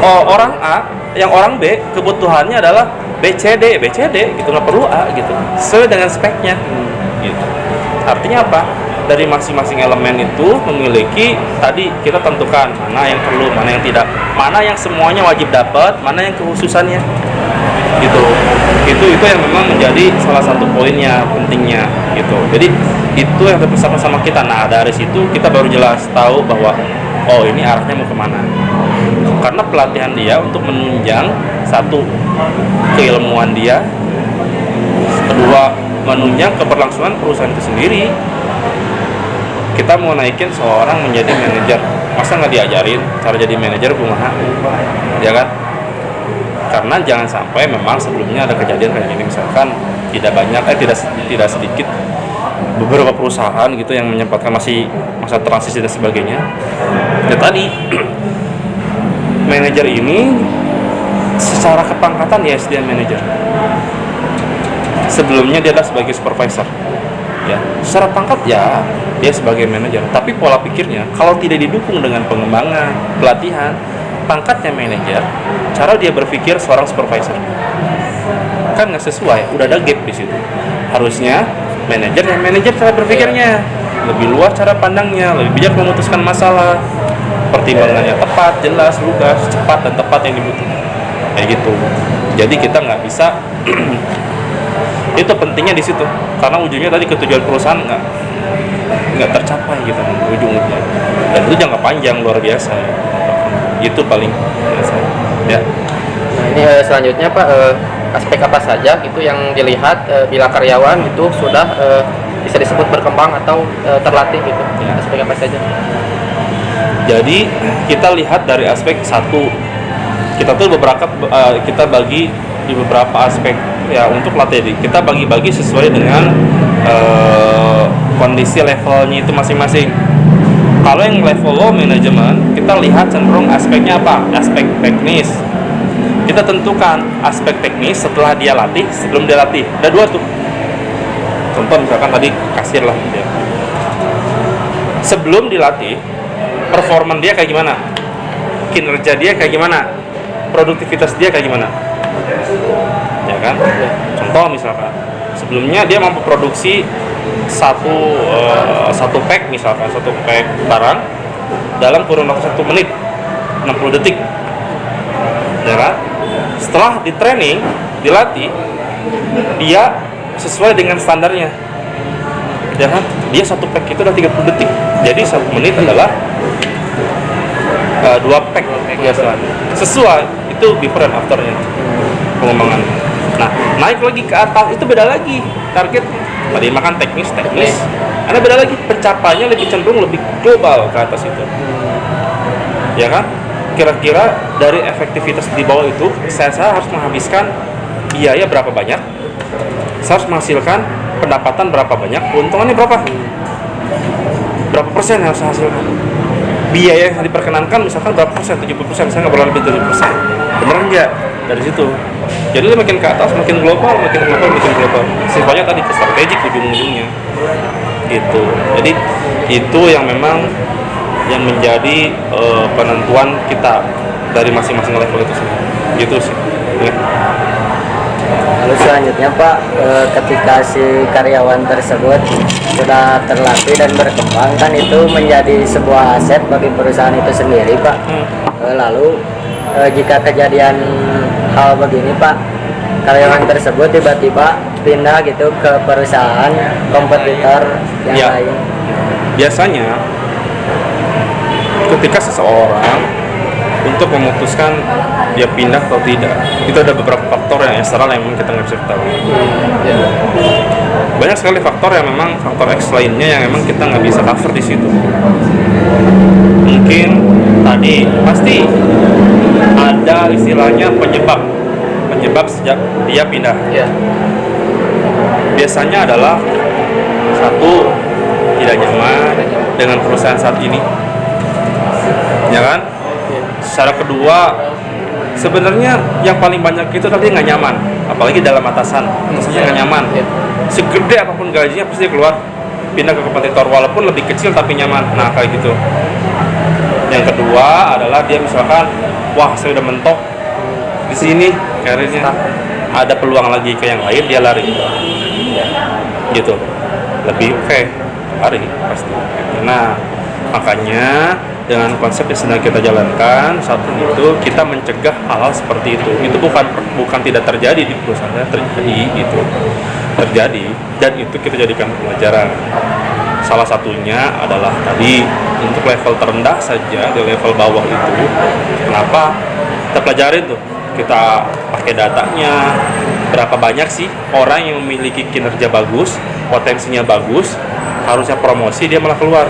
orang A, yang orang B, kebutuhannya adalah B, C, D. B, C, D. Gitu, nggak perlu A, gitu. Sesuai dengan speknya. Gitu. Artinya apa? Dari masing-masing elemen itu memiliki tadi kita tentukan mana yang perlu, mana yang tidak, mana yang semuanya wajib dapat, mana yang kekhususannya, gitu. Itu yang memang menjadi salah satu poinnya pentingnya, gitu. Jadi itu yang terpisah sama kita. Nah, dari situ kita baru jelas tahu bahwa ini arahnya mau kemana. Karena pelatihan dia untuk menunjang satu keilmuan dia, kedua menunjang keberlangsungan perusahaan itu sendiri. Kita mau naikin seorang menjadi manajer, masa nggak diajarin cara jadi manajer kumaha, ya kan? Karena jangan sampai memang sebelumnya ada kejadian kayak gini, misalkan tidak sedikit beberapa perusahaan gitu yang menyempatkan masih masa transisi dan sebagainya. Ya tadi manajer ini secara kepangkatan ya SDM manajer. Sebelumnya dia adalah sebagai supervisor. Ya, secara pangkat ya dia sebagai manajer, tapi pola pikirnya kalau tidak didukung dengan pengembangan, pelatihan, pangkatnya manajer, cara dia berpikir seorang supervisor kan nggak sesuai, udah ada gap di situ. Harusnya manajer cara berpikirnya lebih luas, cara pandangnya lebih bijak memutuskan masalah, pertimbangannya tepat, jelas, lugas, cepat dan tepat yang dibutuhkan, kayak gitu. Jadi kita nggak bisa Itu pentingnya di situ, karena ujungnya tadi ketujuan perusahaan nggak tercapai gitu ujung-ujungnya, dan itu jangka panjang luar biasa. Itu paling biasa ya. Nah, ini selanjutnya Pak, aspek apa saja itu yang dilihat bila karyawan itu sudah bisa disebut berkembang atau terlatih gitu? Ya. Aspek apa saja? Jadi kita lihat dari aspek satu, kita tuh kita bagi di beberapa aspek ya untuk latih. Kita bagi-bagi sesuai dengan kondisi levelnya itu masing-masing. Kalau yang level low manajemen, kita lihat cenderung aspeknya apa? Aspek teknis. Kita tentukan aspek teknis setelah dia latih, sebelum dia latih. Ada 2 tuh. Contoh misalkan tadi kasir lah gitu ya. Sebelum dilatih, performan dia kayak gimana? Kinerja dia kayak gimana? Produktivitas dia kayak gimana? Ya kan? Contoh misalkan, sebelumnya dia mampu produksi satu pack misalkan, satu pack barang dalam kurun waktu 1 menit 60 detik, ya kan? Setelah di training, dilatih, dia sesuai dengan standarnya, ya kan? Dia satu pack itu udah 30 detik, jadi 1 menit adalah 2 pack biasa. Sesuai, itu before and afternya pengembangan. Nah, naik lagi ke atas itu beda lagi target. Tadi makan teknis, karena beda lagi pencapaiannya lebih cenderung lebih global ke atas itu, ya kan? Kira-kira dari efektivitas di bawah itu saya harus menghabiskan biaya berapa banyak, saya harus menghasilkan pendapatan berapa banyak, keuntungannya berapa persen yang harus saya hasilkan, biaya yang diperkenankan misalkan berapa persen, 70%, saya nggak boleh lebih dari 70%, bener nggak? Dari situ. Jadi makin ke atas, makin global. Sifatnya tadi ke strategik ujung-ujungnya. Gitu. Jadi itu yang memang yang menjadi penentuan kita dari masing-masing level itu sendiri. Gitu sih. Ya. Lalu selanjutnya Pak, ketika si karyawan tersebut sudah terlatih dan berkembang, kan itu menjadi sebuah aset bagi perusahaan itu sendiri Pak. Lalu jika kejadian hal begini Pak, karyawan tersebut tiba-tiba pindah gitu ke perusahaan kompetitor yang lain. Biasanya ketika seseorang untuk memutuskan dia pindah atau tidak, itu ada beberapa faktor yang eksternal yang memang kita nggak bisa ketahui. Banyak sekali faktor yang memang faktor X lainnya yang memang kita nggak bisa cover di situ. Mungkin tadi pasti ada istilahnya penyebab sejak dia pindah. Biasanya adalah satu, tidak nyaman dengan perusahaan saat ini, ya kan? Secara kedua, sebenarnya yang paling banyak itu tadi nggak nyaman, apalagi dalam atasannya nggak nyaman. Segede apapun gajinya pasti keluar, pindah ke kompetitor walaupun lebih kecil tapi nyaman. Nah kayak gitu. Yang kedua adalah dia misalkan, wah saya udah mentok di sini karirnya, ada peluang lagi ke yang lain, dia lari. Gitu. Lebih lari pasti. Nah makanya dengan konsep yang sedang kita jalankan saat itu, kita mencegah hal-hal seperti itu. Itu bukan tidak terjadi di perusahaan saya, terjadi dan itu kita jadikan pelajaran. Salah satunya adalah tadi untuk level terendah saja, di level bawah itu, kenapa kita pelajarin tuh, kita pakai datanya, berapa banyak sih orang yang memiliki kinerja bagus, potensinya bagus, harusnya promosi dia malah keluar.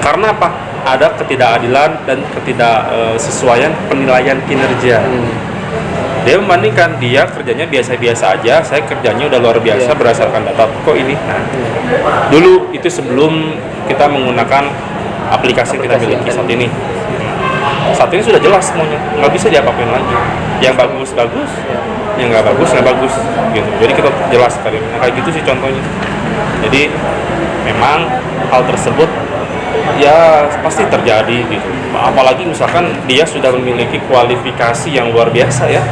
Karena apa? Ada ketidakadilan dan ketidaksesuaian penilaian kinerja. Dia membandingkan, dia kerjanya biasa-biasa aja, saya kerjanya udah luar biasa berdasarkan data. Kok ini? Nah, dulu itu sebelum kita menggunakan aplikasi yang kita miliki saat ini. Saat ini sudah jelas semuanya, nggak bisa diapa-apain lagi. Yang bagus, yang nggak bagus, gitu. Jadi kita jelas sekali. Nah, kayak gitu sih contohnya. Jadi memang hal tersebut ya pasti terjadi gitu. Apalagi misalkan dia sudah memiliki kualifikasi yang luar biasa ya.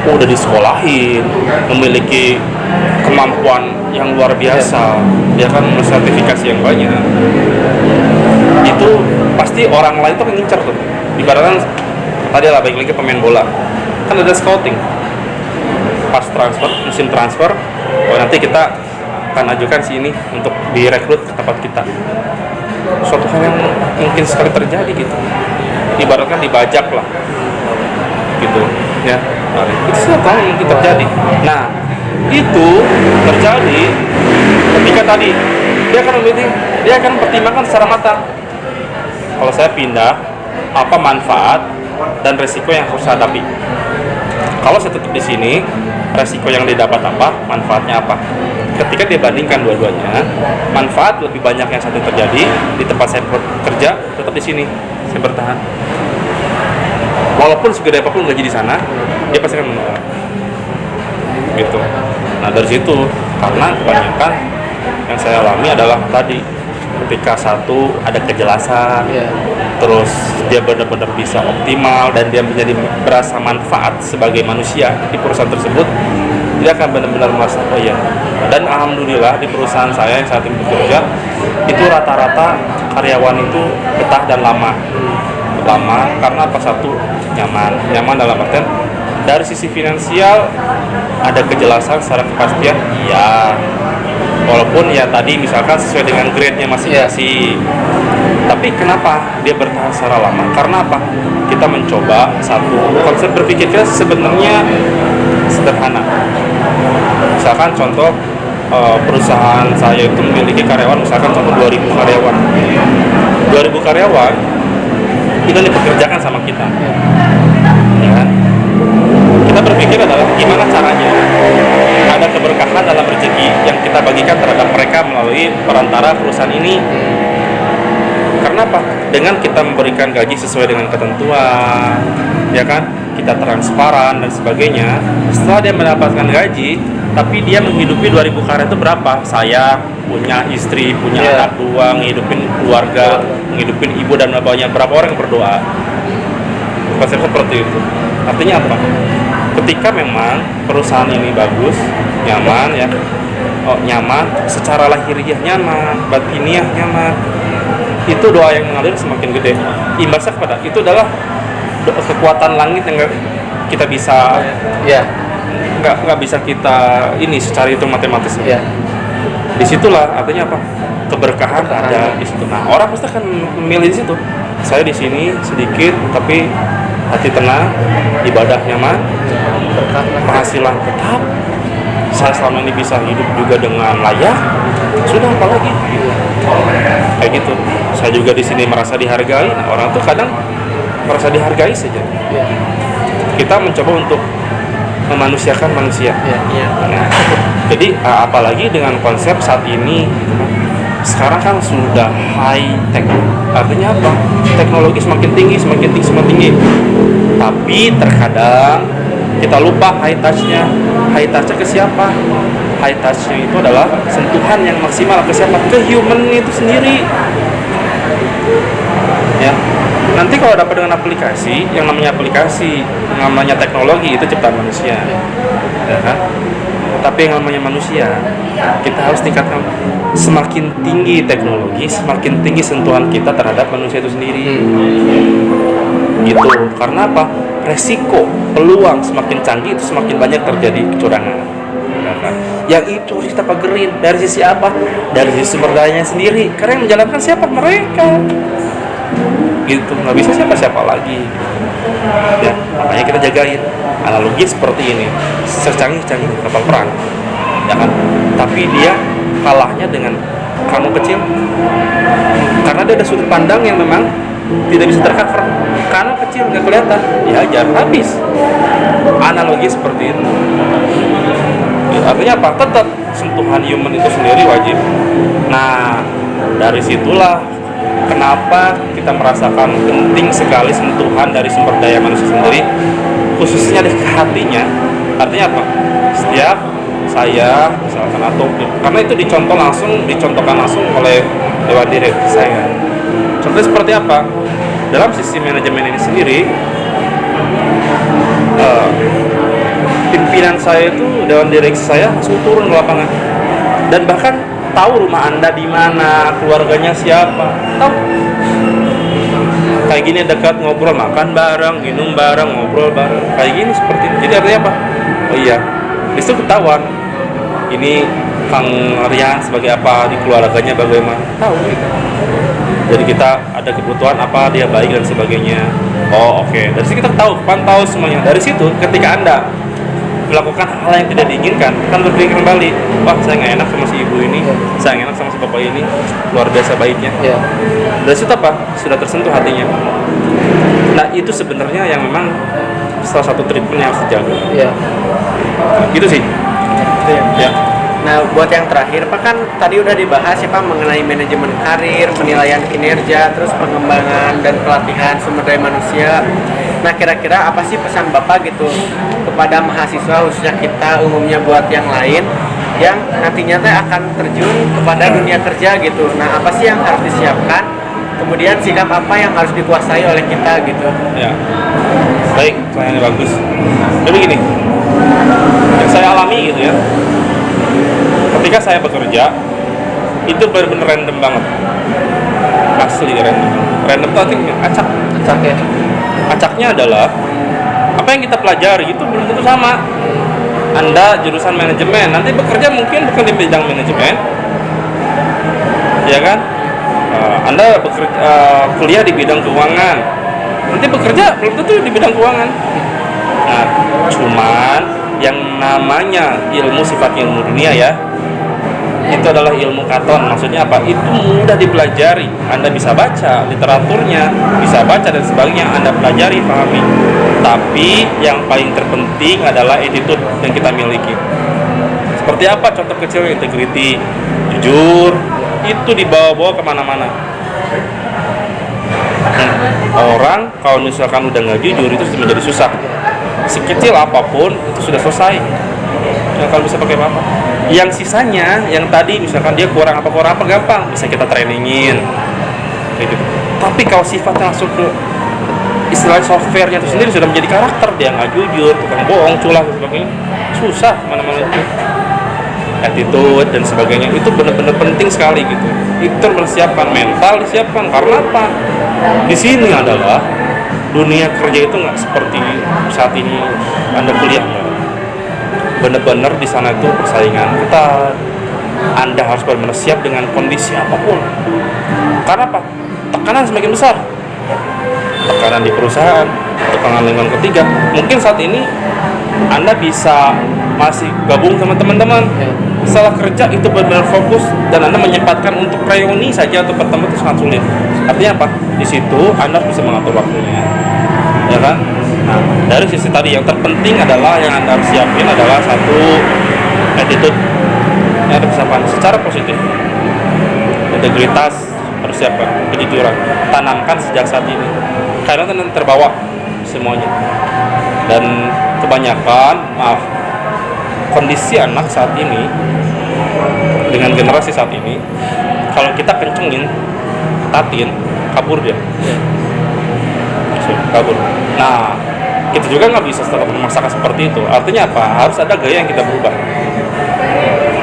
Udah disekolahin, memiliki kemampuan yang luar biasa, dia kan sertifikasi yang banyak. Itu pasti orang lain tuh ngincer tuh. Ibaratnya tadi lah, baik lagi pemain bola, kan ada scouting. pas transfer, musim transfer, oh nanti kita akan ajukan si ini untuk direkrut ke tempat kita. Suatu hal yang mungkin sekali terjadi gitu, ibaratkan dibajak lah gitu ya. Nah, itu suatu hal yang mungkin terjadi. Nah itu terjadi ketika tadi dia akan pertimbangkan secara matang, kalau saya pindah apa manfaat dan resiko yang harus saya hadapi. Kalau saya tetap di sini, resiko yang didapat apa, manfaatnya apa. Ketika dia bandingkan dua-duanya, manfaat lebih banyak yang satu terjadi di tempat saya kerja, tetap di sini saya bertahan. Walaupun segede apapun gaji di sana, dia pasti akan menolak. Gitu. Nah dari situ, karena kebanyakan yang saya alami adalah tadi, ketika satu ada kejelasan, terus dia benar-benar bisa optimal dan dia menjadi berasa manfaat sebagai manusia di perusahaan tersebut, dia akan benar-benar merasa oh ya. Dan alhamdulillah di perusahaan saya yang saat ini bekerja itu rata-rata karyawan itu betah dan lama karena apa, satu nyaman dalam artian dari sisi finansial ada kejelasan secara kepastian, iya, walaupun ya tadi misalkan sesuai dengan grade-nya masing-masing. Tapi kenapa dia bertahan secara lama? Karena apa? Kita mencoba satu konsep berpikir kita sebenarnya sederhana. Misalkan contoh perusahaan saya itu memiliki karyawan, misalkan contoh 2.000 karyawan. 2.000 karyawan itu dipekerjakan sama kita. Ya kan? Kita berpikir adalah gimana caranya ada keberkahan dalam rezeki yang kita bagikan terhadap mereka melalui perantara perusahaan ini. Karena apa? Dengan kita memberikan gaji sesuai dengan ketentuan, ya kan? Kita transparan dan sebagainya. Setelah dia mendapatkan gaji, tapi dia menghidupi 2.000 karyawan itu berapa? Saya punya istri, punya anak dua, ngehidupin keluarga, ngehidupin ibu dan bapaknya, berapa orang yang berdoa? Konsep seperti itu. Artinya apa? Ketika memang perusahaan ini bagus, nyaman ya, nyaman, secara lahiriah nyaman, batiniah nyaman, itu doa yang mengalir semakin gede. Imbasnya kepada itu adalah kekuatan langit yang kita bisa, nggak bisa kita ini secara itu matematis. Disitulah artinya apa? Keberkahan ada di situ. Nah orang pasti akan memilih di situ. Saya di sini sedikit tapi hati tenang, ibadah nyaman, penghasilan tetap, saya selama ini bisa hidup juga dengan layak, sudah apalagi kayak gitu. Saya juga di sini merasa dihargai. Nah, orang tuh kadang merasa dihargai saja. Kita mencoba untuk memanusiakan manusia. Nah, jadi apalagi dengan konsep saat ini, sekarang kan sudah high tech. Artinya apa? Teknologi semakin tinggi. Tapi terkadang kita lupa high touch-nya. High touch-nya ke siapa? High touch-nya itu adalah sentuhan yang maksimal ke siapa? Ke human itu sendiri. Ya. Nanti kalau dapat dengan aplikasi, yang namanya teknologi itu ciptaan manusia. Ya kan? Tapi yang namanya manusia, kita harus tingkatkan. Semakin tinggi teknologi, semakin tinggi sentuhan kita terhadap manusia itu sendiri. Gitu. Karena apa? Resiko, peluang semakin canggih itu semakin banyak terjadi kecurangan. Ya kan? Yang itu harus kita pagerin. Dari sisi apa? Dari sisi sumber dayanya sendiri. Karena yang menjalankan siapa? Mereka. Gitu. Nggak bisa siapa lagi. Ya, makanya kita jagain. Analogi seperti ini, secanggih-canggih kapal perang, ya kan? Tapi dia kalahnya dengan kanu kecil, karena dia ada sudut pandang yang memang tidak bisa tercover. Kanu kecil nggak kelihatan, dihajar habis. Analogi seperti itu. Ya, artinya apa? Tetap sentuhan human itu sendiri wajib. Nah, dari situlah kenapa kita merasakan penting sekali sentuhan dari sumber daya manusia sendiri, khususnya di hatinya. Artinya apa? Setiap saya misalkan atau karena itu dicontohkan langsung oleh dewan direksi saya. Contohnya seperti apa? Dalam sisi manajemen ini sendiri, pimpinan saya itu, dewan direksi saya langsung turun ke lapangan dan bahkan tahu rumah Anda di mana, keluarganya siapa, tahu. Kayak gini dekat, ngobrol, makan bareng, minum bareng, ngobrol bareng, kayak gini seperti itu. Jadi artinya apa? Oh iya, Di situ ketahuan ini Kang Rian sebagai apa, di keluarganya bagaimana, tahu gitu. Jadi kita ada kebutuhan apa, dia baik dan sebagainya. Oh oke. Dari situ kita tahu, pantau semuanya. Dari situ ketika Anda melakukan hal yang tidak diinginkan, kan berpikir kembali, wah saya nggak enak sama si ibu ini, saya nggak enak sama si bapak ini, luar biasa baiknya. Ya. Dari situ apa? Sudah tersentuh hatinya. Nah itu sebenarnya yang memang salah satu treatment yang harus dijaga. Ya. Nah, gitu sih. Ya. Nah, buat yang terakhir, Pak, kan tadi udah dibahas ya Pak mengenai manajemen karir, penilaian kinerja, terus pengembangan dan pelatihan sumber daya manusia. Nah, kira-kira apa sih pesan Bapak gitu kepada mahasiswa, khususnya kita umumnya buat yang lain yang nantinya teh akan terjun kepada dunia kerja gitu. Nah, apa sih yang harus disiapkan? Kemudian sikap apa yang harus dikuasai oleh kita gitu. Ya. Baik, pertanyaannya bagus. Jadi gini, yang saya alami gitu ya, ketika saya bekerja itu benar-benar random banget, asli random tuh artinya acak Ya. acaknya adalah apa yang kita pelajari itu belum tentu sama. Anda jurusan manajemen, nanti bekerja mungkin bukan di bidang manajemen, ya kan? Anda bekerja, kuliah di bidang keuangan, nanti bekerja belum tentu di bidang keuangan. Nah, cuman yang namanya ilmu sifatnya ilmu dunia ya, itu adalah ilmu katon. Maksudnya apa? Itu mudah dipelajari. Anda bisa baca literaturnya, bisa baca dan sebagainya, Anda pelajari, pahami. Tapi yang paling terpenting adalah attitude yang kita miliki. Seperti apa contoh kecil? Integrity, jujur, itu dibawa-bawa kemana-mana. Orang kalau misalkan udah nggak jujur itu sudah menjadi susah. Sekecil apapun itu sudah selesai. Ya, kalau bisa pakai apa? Yang sisanya, yang tadi misalkan dia kurang apa gampang bisa kita trainingin. Gitu. Tapi kalau sifatnya langsung ke istilah softwarenya itu sendiri sudah menjadi karakter, dia nggak jujur, tukang bohong, culah dan sebagainya, susah mana-mana itu. Attitude dan sebagainya itu benar-benar penting sekali gitu. Itu mempersiapkan mental, disiapkan karena apa? Di sini adalah dunia kerja itu nggak seperti saat ini Anda kuliah. Benar-benar di sana itu persaingan ketat. Anda harus benar-benar siap dengan kondisi apapun. Karena apa? Tekanan semakin besar. Tekanan di perusahaan, tekanan lingkungan ketiga. Mungkin saat ini Anda bisa masih gabung sama teman-teman. Setelah kerja itu benar-benar fokus dan Anda menyempatkan untuk reuni saja atau bertemu itu sangat sulit. Artinya apa? Di situ Anda harus bisa mengatur waktunya, ya kan? Nah, dari sisi tadi yang terpenting adalah yang Anda harus siapin adalah satu attitude yang harus disiapkan secara positif. Integritas harus siapkan, kejujuran tanamkan sejak saat ini. Karena nanti terbawa semuanya. Dan kebanyakan, kondisi anak saat ini dengan generasi saat ini, kalau kita kencengin, ketatin, kabur dia, kabur. Nah, kita juga nggak bisa setelah memaksakan seperti itu. Artinya apa? Harus ada gaya yang kita berubah.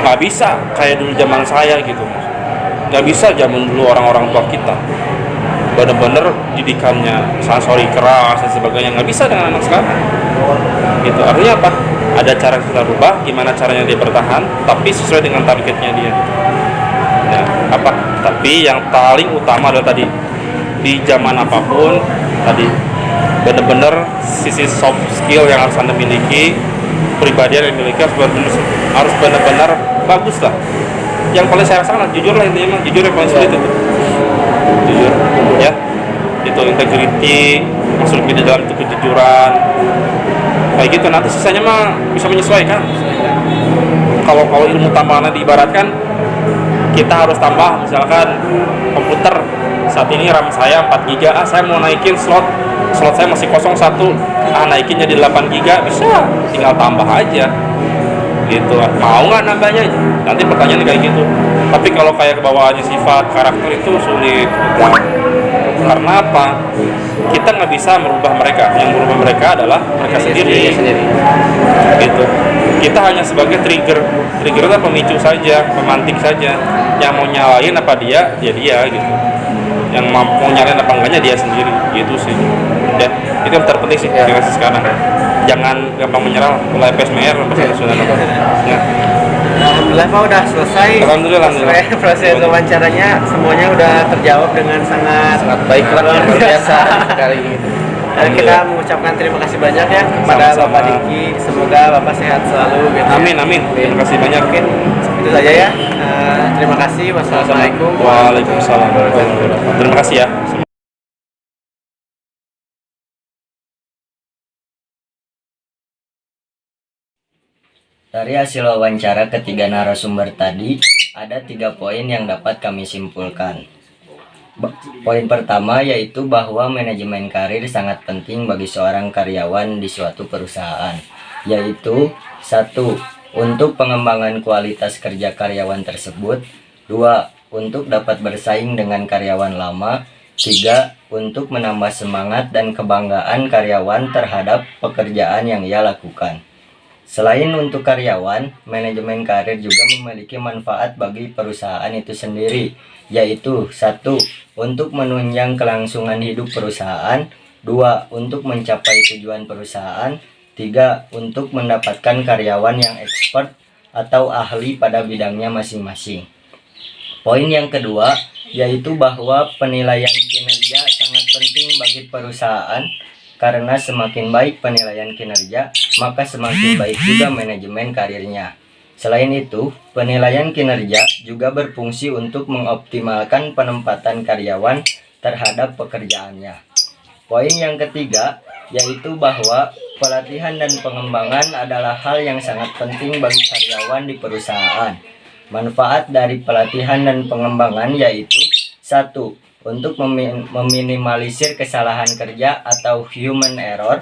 Nggak bisa kayak dulu zaman saya gitu. Nggak bisa zaman dulu orang-orang tua kita. Bener-bener didikannya sensori keras dan sebagainya, nggak bisa dengan anak sekarang. Gitu. Artinya apa? Ada cara kita rubah, gimana caranya dia bertahan, tapi sesuai dengan targetnya dia. Ya, apa? Tapi yang paling utama adalah tadi di zaman apapun tadi benar-benar sisi soft skill yang harus Anda miliki, pribadian yang dimiliki harus benar-benar bagus lah. Yang paling saya rasakan jujur lah, intinya jujur yang paling sulit itu. Jujur, ya. Itu integrity, masuk di dalam itu kejujuran. Kayak gitu, nanti sisanya mah bisa menyesuaikan. Kalau ilmu tambahannya diibaratkan, kita harus tambah misalkan komputer saat ini RAM saya 4 GB, saya mau naikin slot saya masih kosong 1, naikin jadi 8 GB, bisa, tinggal tambah aja gitu. Mau nggak nambahnya? Nanti pertanyaannya kayak gitu. Tapi kalau kayak kebawaannya sifat karakter itu sulit gitu. Karena apa? Kita nggak bisa merubah mereka. Yang merubah mereka adalah mereka sendiri. Gitu. Kita hanya sebagai trigger itu pemicu saja, pemantik saja. Yang mau nyalain apa dia gitu. Yang mau nyalain apa enggaknya dia sendiri. Gitu sih. Ya, itu yang terpenting sih generasi sekarang. jangan gampang menyerah mulai PSMR ya. Alhamdulillah Pak udah selesai. Alhamdulillah. Proses wawancaranya semuanya udah terjawab dengan sangat baik lah, luar luar biasa biasa. sekali. Dan kita mengucapkan terima kasih banyak ya kepada Sama-sama. Bapak Diki. Semoga Bapak sehat selalu. Gitu. Amin. Terima kasih banyak. Mungkin itu saja ya. Terima kasih. Wassalamualaikum. Waalaikumsalam warahmatullahi wabarakatuh. Terima kasih ya. Dari hasil wawancara ketiga narasumber tadi, ada 3 poin yang dapat kami simpulkan. Poin pertama yaitu bahwa manajemen karir sangat penting bagi seorang karyawan di suatu perusahaan, yaitu 1. Untuk pengembangan kualitas kerja karyawan tersebut, 2. Untuk dapat bersaing dengan karyawan lama, 3. Untuk menambah semangat dan kebanggaan karyawan terhadap pekerjaan yang ia lakukan. Selain untuk karyawan, manajemen karir juga memiliki manfaat bagi perusahaan itu sendiri, yaitu 1. Untuk menunjang kelangsungan hidup perusahaan, 2. Untuk mencapai tujuan perusahaan, 3. Untuk mendapatkan karyawan yang expert atau ahli pada bidangnya masing-masing. Poin yang kedua, yaitu bahwa penilaian kinerja sangat penting bagi perusahaan. Karena semakin baik penilaian kinerja, maka semakin baik juga manajemen karirnya. Selain itu, penilaian kinerja juga berfungsi untuk mengoptimalkan penempatan karyawan terhadap pekerjaannya. Poin yang ketiga, yaitu bahwa pelatihan dan pengembangan adalah hal yang sangat penting bagi karyawan di perusahaan. Manfaat dari pelatihan dan pengembangan yaitu 1. Untuk meminimalisir kesalahan kerja atau human error.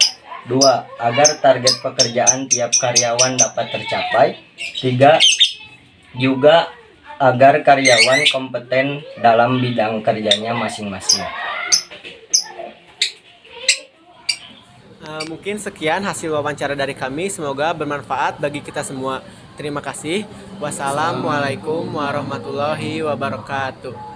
2. Agar target pekerjaan tiap karyawan dapat tercapai. 3. Juga agar karyawan kompeten dalam bidang kerjanya masing-masing. Mungkin sekian hasil wawancara dari kami. Semoga bermanfaat bagi kita semua. Terima kasih. Wassalamualaikum warahmatullahi wabarakatuh.